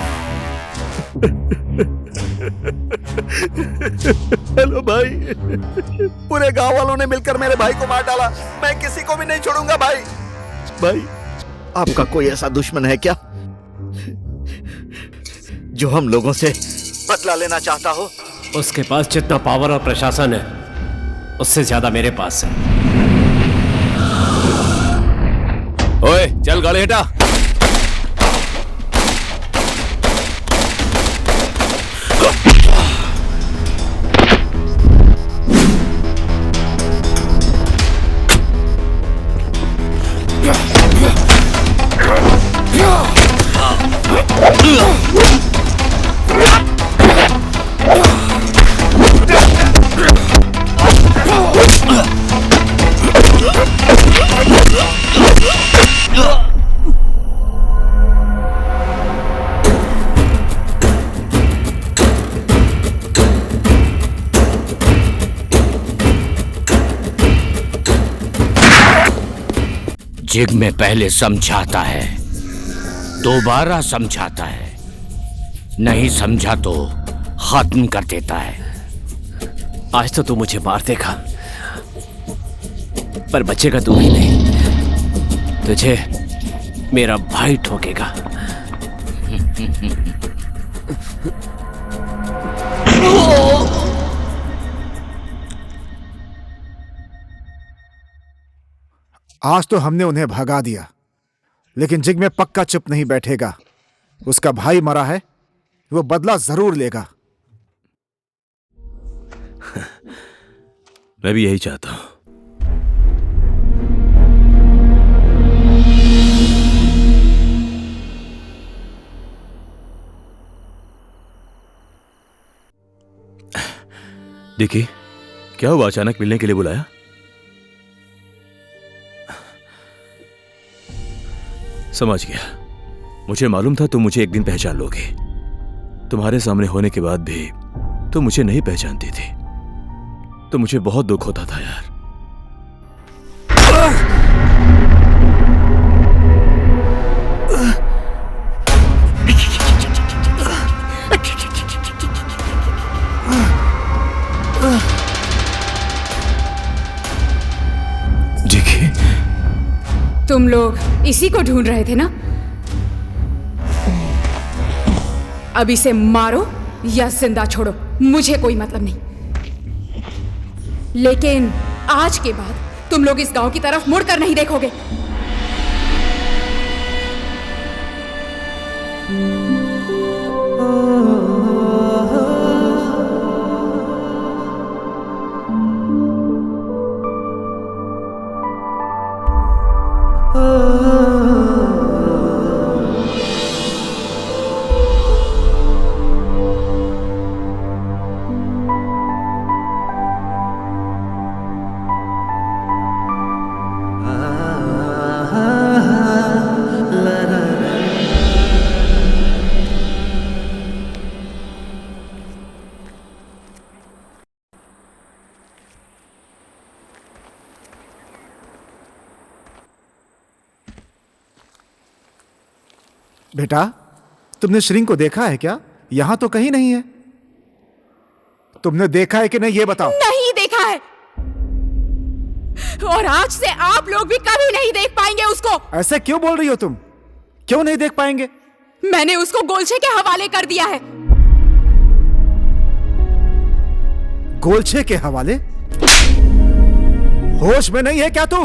हेलो भाई, पूरे गांव वालों ने मिलकर मेरे भाई को मार डाला। मैं किसी को भी नहीं छोड़ूंगा भाई। भाई, आपका कोई ऐसा दुश्मन है क्या जो हम लोगों से बदला लेना चाहता हो? उसके पास जितना पावर और प्रशासन है उससे ज्यादा मेरे पास है। ओए, चल गाड़ी हटा। जिग में पहले समझाता है, दोबारा समझाता है, नहीं समझा तो खत्म कर देता है। आज तो तू मुझे मार देगा, पर बचेगा तू ही नहीं, तुझे मेरा भाई ठोकेगा। आज तो हमने उन्हें भगा दिया, लेकिन जिग में पक्का चुप नहीं बैठेगा। उसका भाई मरा है, वो बदला जरूर लेगा। मैं भी यही चाहता हूं। देखिए, क्या हुआ? अचानक मिलने के लिए बुलाया? समझ गया। मुझे मालूम था तुम मुझे एक दिन पहचान लोगे। तुम्हारे सामने होने के बाद भी तुम मुझे नहीं पहचानती थी, तो मुझे बहुत दुख होता था यार। तुम लोग इसी को ढूंढ रहे थे ना? अब इसे मारो या जिंदा छोड़ो, मुझे कोई मतलब नहीं। लेकिन आज के बाद तुम लोग इस गांव की तरफ मुड़कर नहीं देखोगे। बेटा, तुमने श्रिंग को देखा है क्या? यहां तो कहीं नहीं है। तुमने देखा है कि नहीं ये बताओ। नहीं देखा है, और आज से आप लोग भी कभी नहीं देख पाएंगे उसको। ऐसे क्यों बोल रही हो तुम? क्यों नहीं देख पाएंगे? मैंने उसको गोलछे के हवाले कर दिया है। गोलछे के हवाले? होश में नहीं है क्या तू?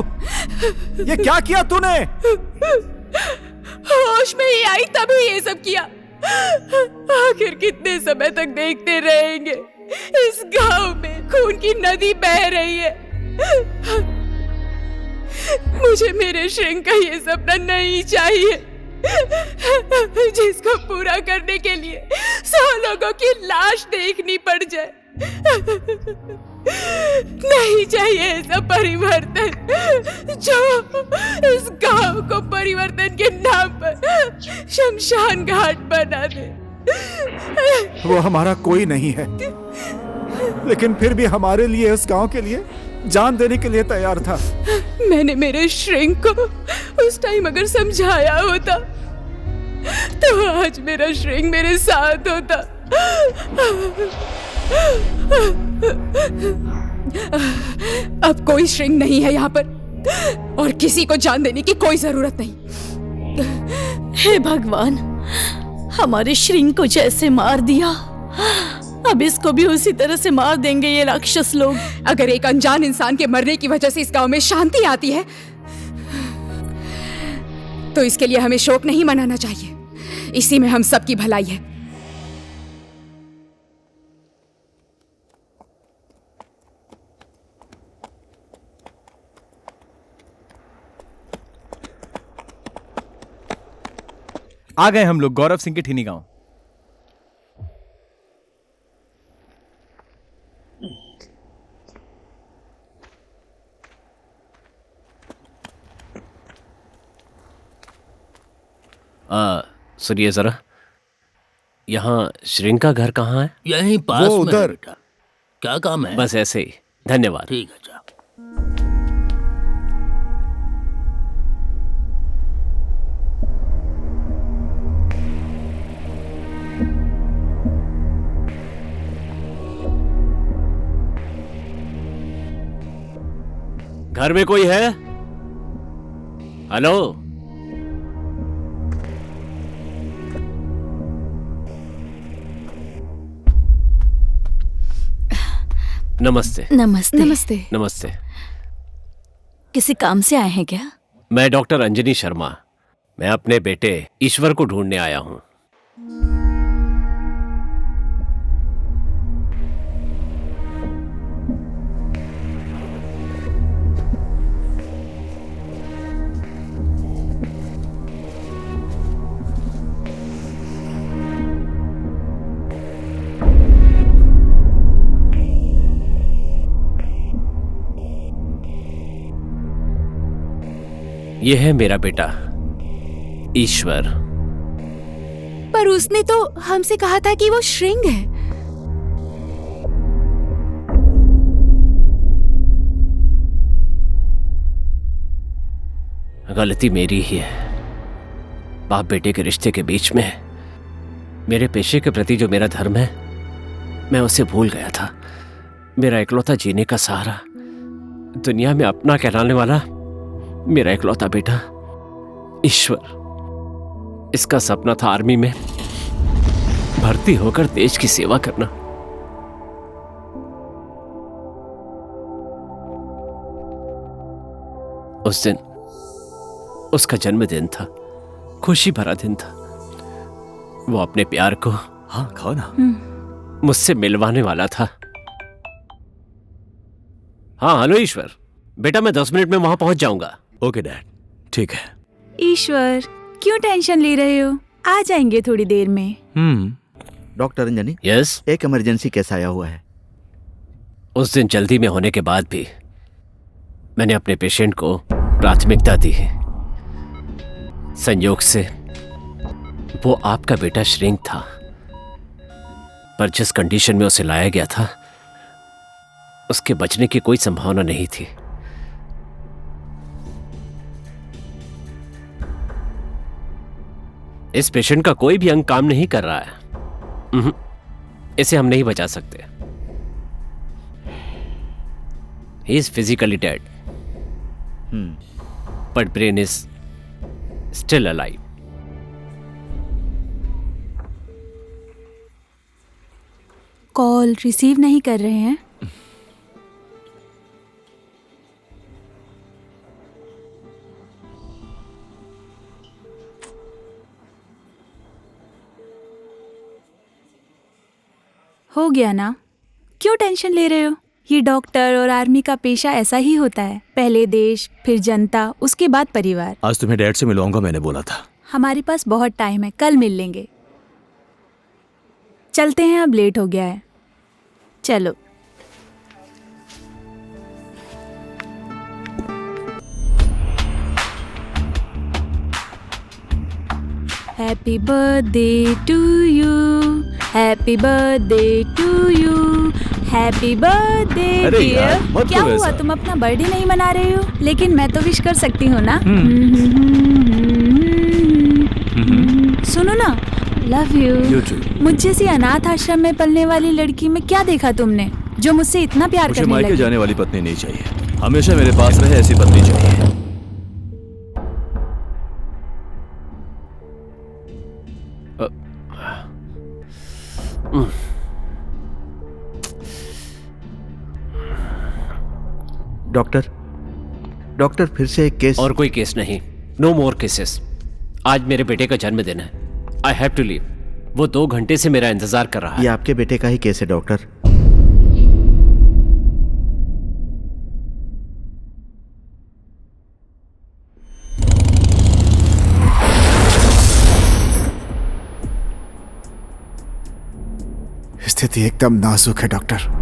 ये क्या किया तूने? होश में ही आई तभी ये सब किया। आखिर कितने समय तक देखते रहेंगे इस गांव में खून की नदी बह रही है। मुझे मेरे श्रिंग का ये सपना नहीं चाहिए, जिसको पूरा करने के लिए 100 लोगों की लाश देखनी पड़ जाए। नहीं चाहिए ऐसा परिवर्तन जो इस गांव को परिवर्तन के नाम पर शमशान घाट बना दे। वो हमारा कोई नहीं है, लेकिन फिर भी हमारे लिए, उस गांव के लिए जान देने के लिए तैयार था। मैंने मेरे श्रिंग को उस टाइम अगर समझाया होता तो आज मेरा श्रिंग मेरे साथ होता। अब कोई श्रिंग नहीं है यहाँ पर और किसी को जान देने की कोई जरूरत नहीं। हे भगवान, हमारे श्रिंग को जैसे मार दिया, अब इसको भी उसी तरह से मार देंगे ये राक्षस लोग। अगर एक अनजान इंसान के मरने की वजह से इस गांव में शांति आती है तो इसके लिए हमें शोक नहीं मनाना चाहिए। इसी में हम सबकी भलाई है। आ गए हम लोग गौरव सिंह के ठीनी गांव। सुनिए जरा, यहाँ श्रिंग का घर कहाँ है? यहीं पास वो में है उधर। बेटा। क्या काम है? बस ऐसे ही, धन्यवाद। ठीक है, जा। घर में कोई है? हेलो? नमस्ते। नमस्ते। नमस्ते। नमस्ते। किसी काम से आए हैं क्या? मैं डॉक्टर अंजनी शर्मा। मैं अपने बेटे ईश्वर को ढूंढने आया हूं। यह है मेरा बेटा ईश्वर। पर उसने तो हमसे कहा था कि वो श्रिंग है। गलती मेरी ही है। बाप बेटे के रिश्ते के बीच में मेरे पेशे के प्रति जो मेरा धर्म है, मैं उसे भूल गया था। मेरा इकलौता जीने का सहारा, दुनिया में अपना कहलाने वाला मेरा इकलौता बेटा ईश्वर, इसका सपना था आर्मी में भर्ती होकर देश की सेवा करना। उस दिन उसका जन्मदिन था, खुशी भरा दिन था। वो अपने प्यार को, हाँ खाओ ना, मुझसे मिलवाने वाला था। हाँ हेलो ईश्वर, बेटा मैं 10 मिनट में वहां पहुंच जाऊंगा। ओके डैड, ठीक है। ईश्वर, क्यों टेंशन ले रहे हो? आ जाएंगे थोड़ी देर में। डॉक्टर अंजनी, यस, एक इमरजेंसी केस आया हुआ है। उस दिन जल्दी में होने के बाद भी मैंने अपने पेशेंट को प्राथमिकता दी है। संयोग से वो आपका बेटा श्रिंग था, पर जिस कंडीशन में उसे लाया गया था उसके बचने की कोई संभावना नहीं थी। इस पेशेंट का कोई भी अंग काम नहीं कर रहा है। इसे हम नहीं बचा सकते। He is physically dead, but brain is still alive. Call receive नहीं कर रहे हैं। हो गया ना, क्यों टेंशन ले रहे हो? ये डॉक्टर और आर्मी का पेशा ऐसा ही होता है, पहले देश, फिर जनता, उसके बाद परिवार। आज तुम्हें डैड से मिलवाऊंगा, मैंने बोला था। हमारे पास बहुत टाइम है, कल मिल लेंगे। चलते हैं, अब लेट हो गया है। चलो। Happy birthday to you, happy birthday to you, happy birthday dear. क्या हुआ, तुम अपना बर्थडे नहीं मना रहे हो? लेकिन मैं तो विश कर सकती हूँ ना। सुनो ना, लव यू। मुझ जैसी अनाथ आश्रम में पलने वाली लड़की में क्या देखा तुमने जो मुझसे इतना प्यार करने लगी? मुझे मायके जाने वाली पत्नी नहीं चाहिए, हमेशा मेरे पास रहे ऐसी पत्नी चाहिए। डॉक्टर फिर से एक केस। और कोई केस नहीं, नो मोर केसेस। आज मेरे बेटे का जन्मदिन है, आई हैव टू लीव। वो 2 घंटे से मेरा इंतजार कर रहा है। ये आपके बेटे का ही केस है डॉक्टर। स्थिति एकदम नाजुक है डॉक्टर।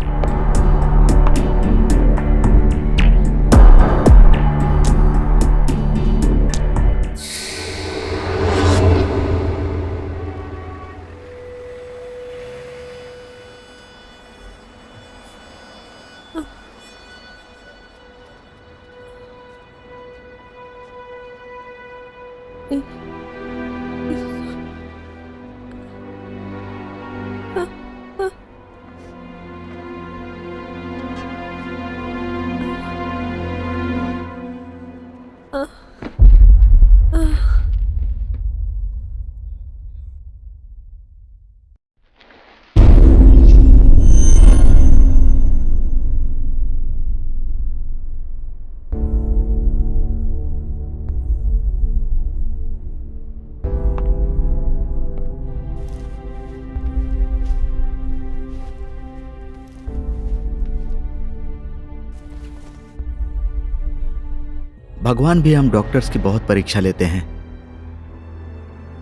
भगवान भी हम डॉक्टर्स की बहुत परीक्षा लेते हैं।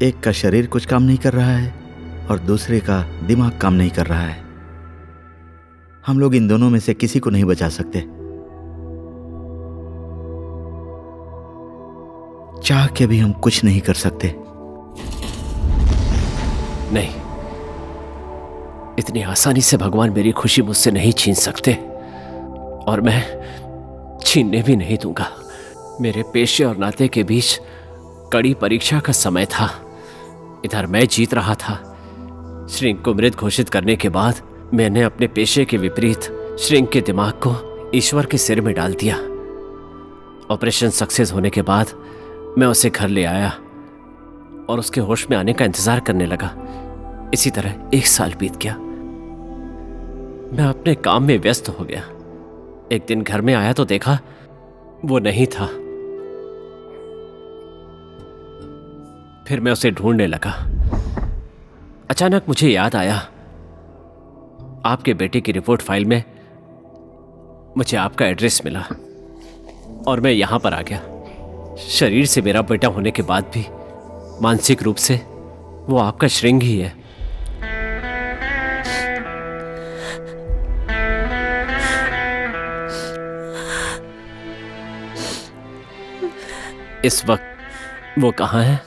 एक का शरीर कुछ काम नहीं कर रहा है और दूसरे का दिमाग काम नहीं कर रहा है। हम लोग इन दोनों में से किसी को नहीं बचा सकते। चाह के भी हम कुछ नहीं कर सकते। नहीं, इतनी आसानी से भगवान मेरी खुशी मुझसे नहीं छीन सकते, और मैं छीनने भी नहीं दूंगा। मेरे पेशे और नाते के बीच कड़ी परीक्षा का समय था। इधर मैं जीत रहा था। श्रिंग को मृत घोषित करने के बाद मैंने अपने पेशे के विपरीत श्रिंग के दिमाग को ईश्वर के सिर में डाल दिया। ऑपरेशन सक्सेस होने के बाद मैं उसे घर ले आया और उसके होश में आने का इंतजार करने लगा। इसी तरह 1 साल बीत गया। मैं अपने काम में व्यस्त हो गया। एक दिन घर में आया तो देखा वो नहीं था। फिर मैं उसे ढूंढने लगा। अचानक मुझे याद आया, आपके बेटे की रिपोर्ट फाइल में मुझे आपका एड्रेस मिला और मैं यहां पर आ गया। शरीर से मेरा बेटा होने के बाद भी मानसिक रूप से वो आपका श्रृंग ही है। इस वक्त वो कहां है?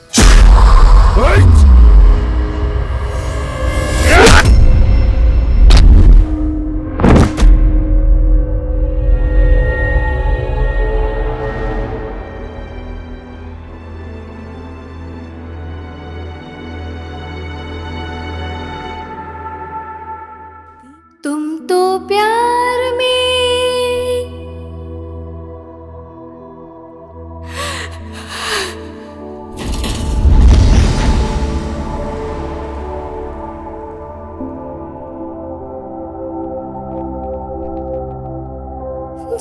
तुम तो प्यार में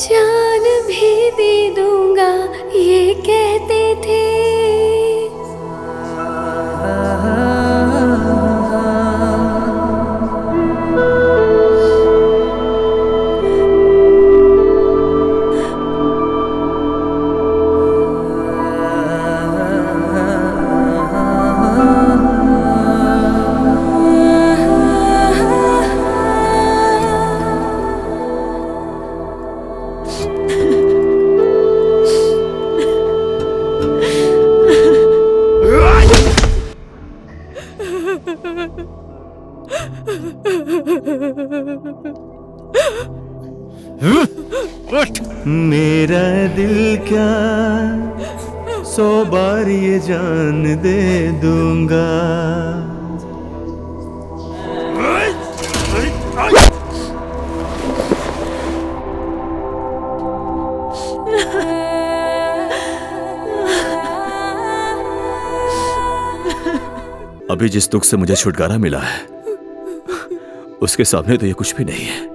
जान भी दे दूंगा ये कहते थे। मेरा दिल क्या 100 बार ये जान दे दूंगा। अभी जिस दुख से मुझे छुटकारा मिला है उसके सामने तो ये कुछ भी नहीं है।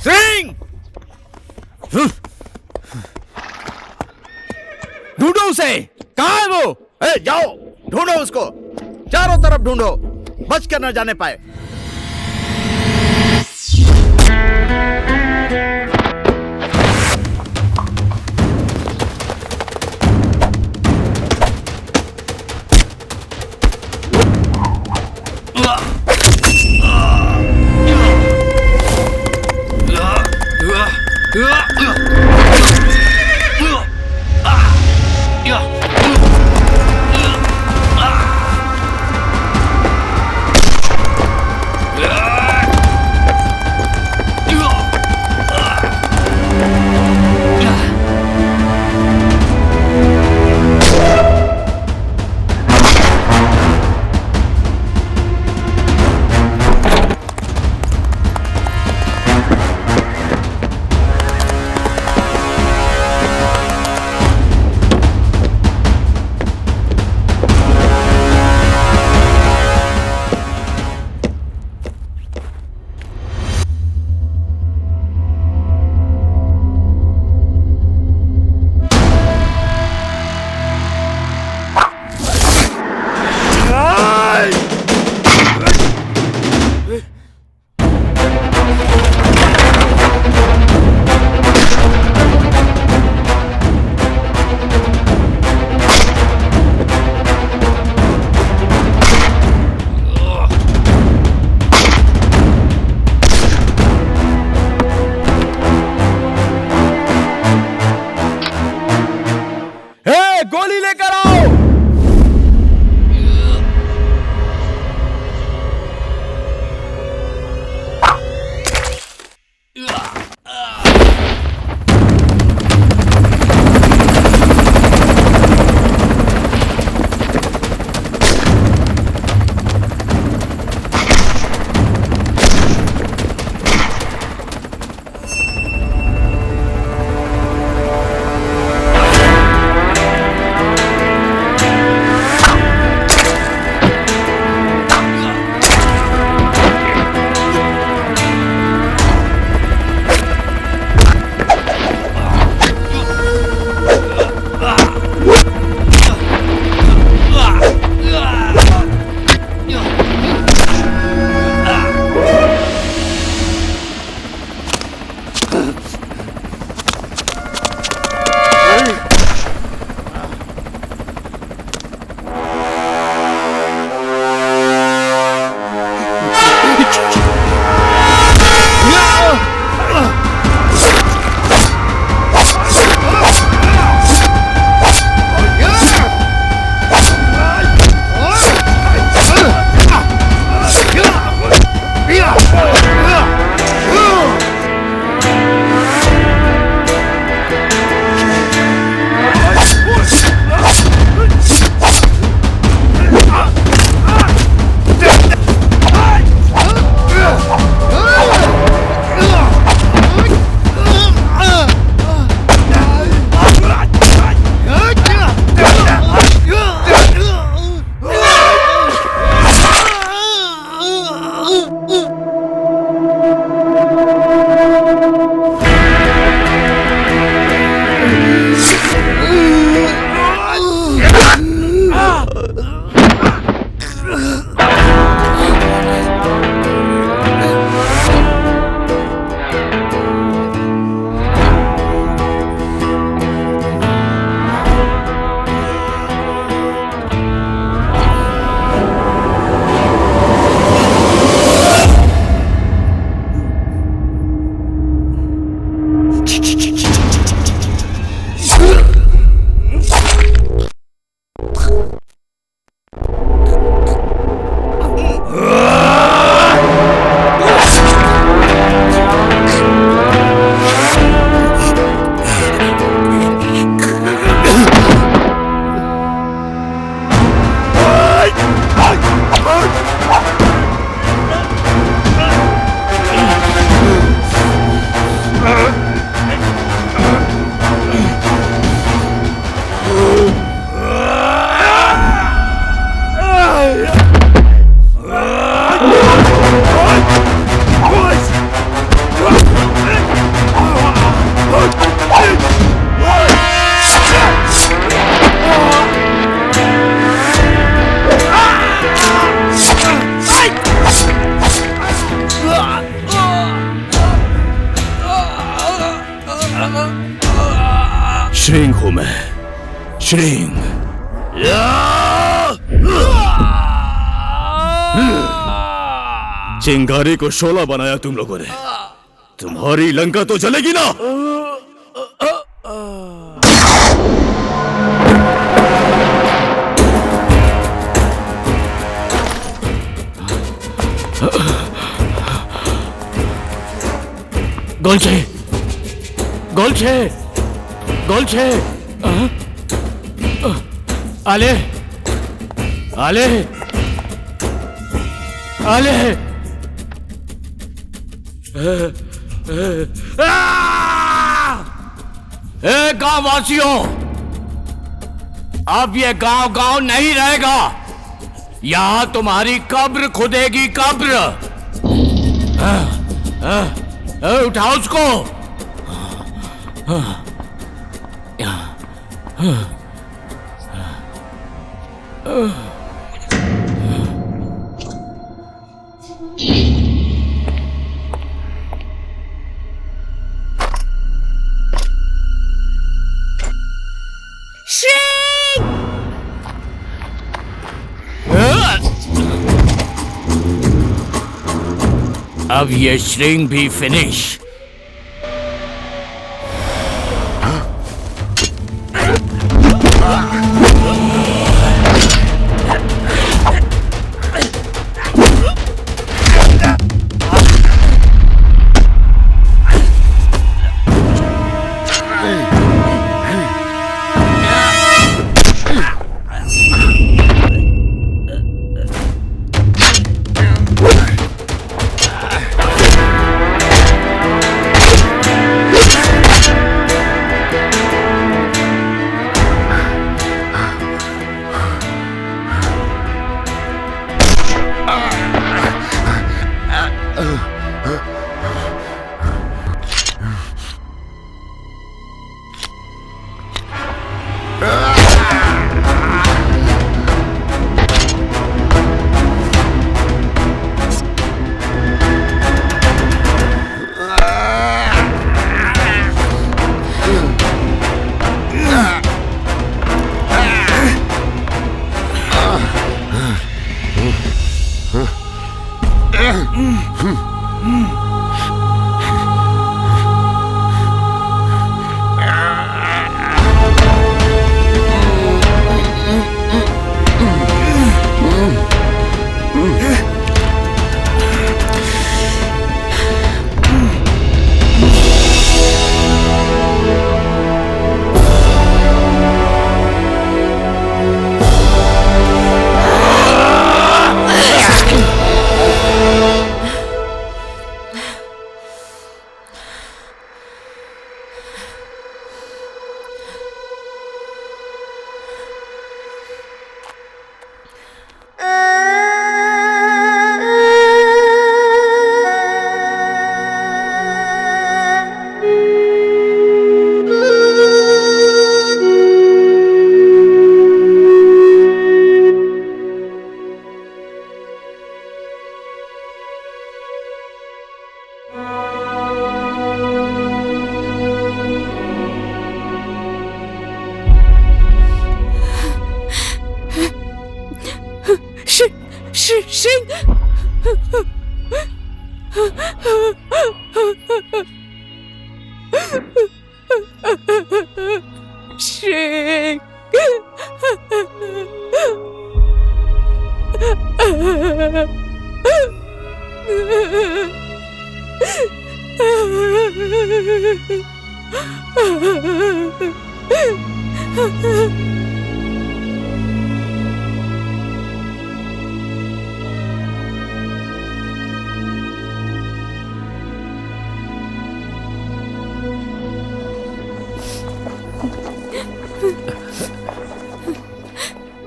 सिंह! ढूंढो उसे। कहाँ है वो? जाओ ढूंढो उसको, चारों तरफ ढूंढो, बच कर न जाने पाए। श्रिंग। चिंगारी को शोला बनाया तुम लोगों ने, तुम्हारी लंका तो जलेगी ना। गोलछे, गोलछे, गोलछे, आले, आले, आले। गांव वासियों, अब ये गांव गांव नहीं रहेगा, यहां तुम्हारी कब्र खुदेगी, कब्र। उठाओ उसको। अब ये श्रिंग भी फिनिश।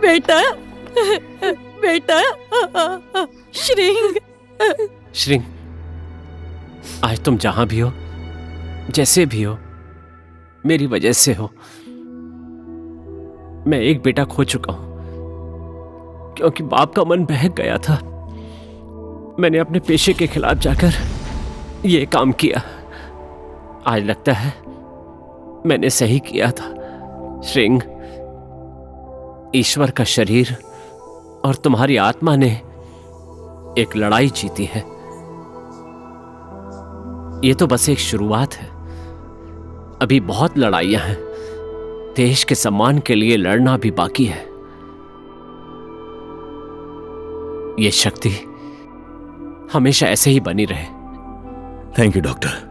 बेटा, बेटा, श्रिंग। श्रिंग, आज तुम जहां भी हो, जैसे भी हो, मेरी वजह से हो। मैं एक बेटा खो चुका हूं क्योंकि बाप का मन बहक गया था। मैंने अपने पेशे के खिलाफ जाकर यह काम किया। आज लगता है मैंने सही किया था। श्रिंग, ईश्वर का शरीर और तुम्हारी आत्मा ने एक लड़ाई जीती है। ये तो बस एक शुरुआत है, अभी बहुत लड़ाइयां हैं। देश के सम्मान के लिए लड़ना भी बाकी है। ये शक्ति हमेशा ऐसे ही बनी रहे। Thank you doctor.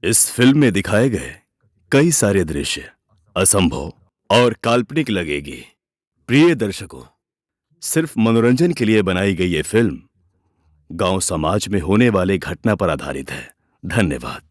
इस फिल्म में दिखाए गए कई सारे दृश्य असंभव और काल्पनिक लगेगी। प्रिय दर्शकों, सिर्फ मनोरंजन के लिए बनाई गई ये फिल्म गांव समाज में होने वाले घटना पर आधारित है। धन्यवाद।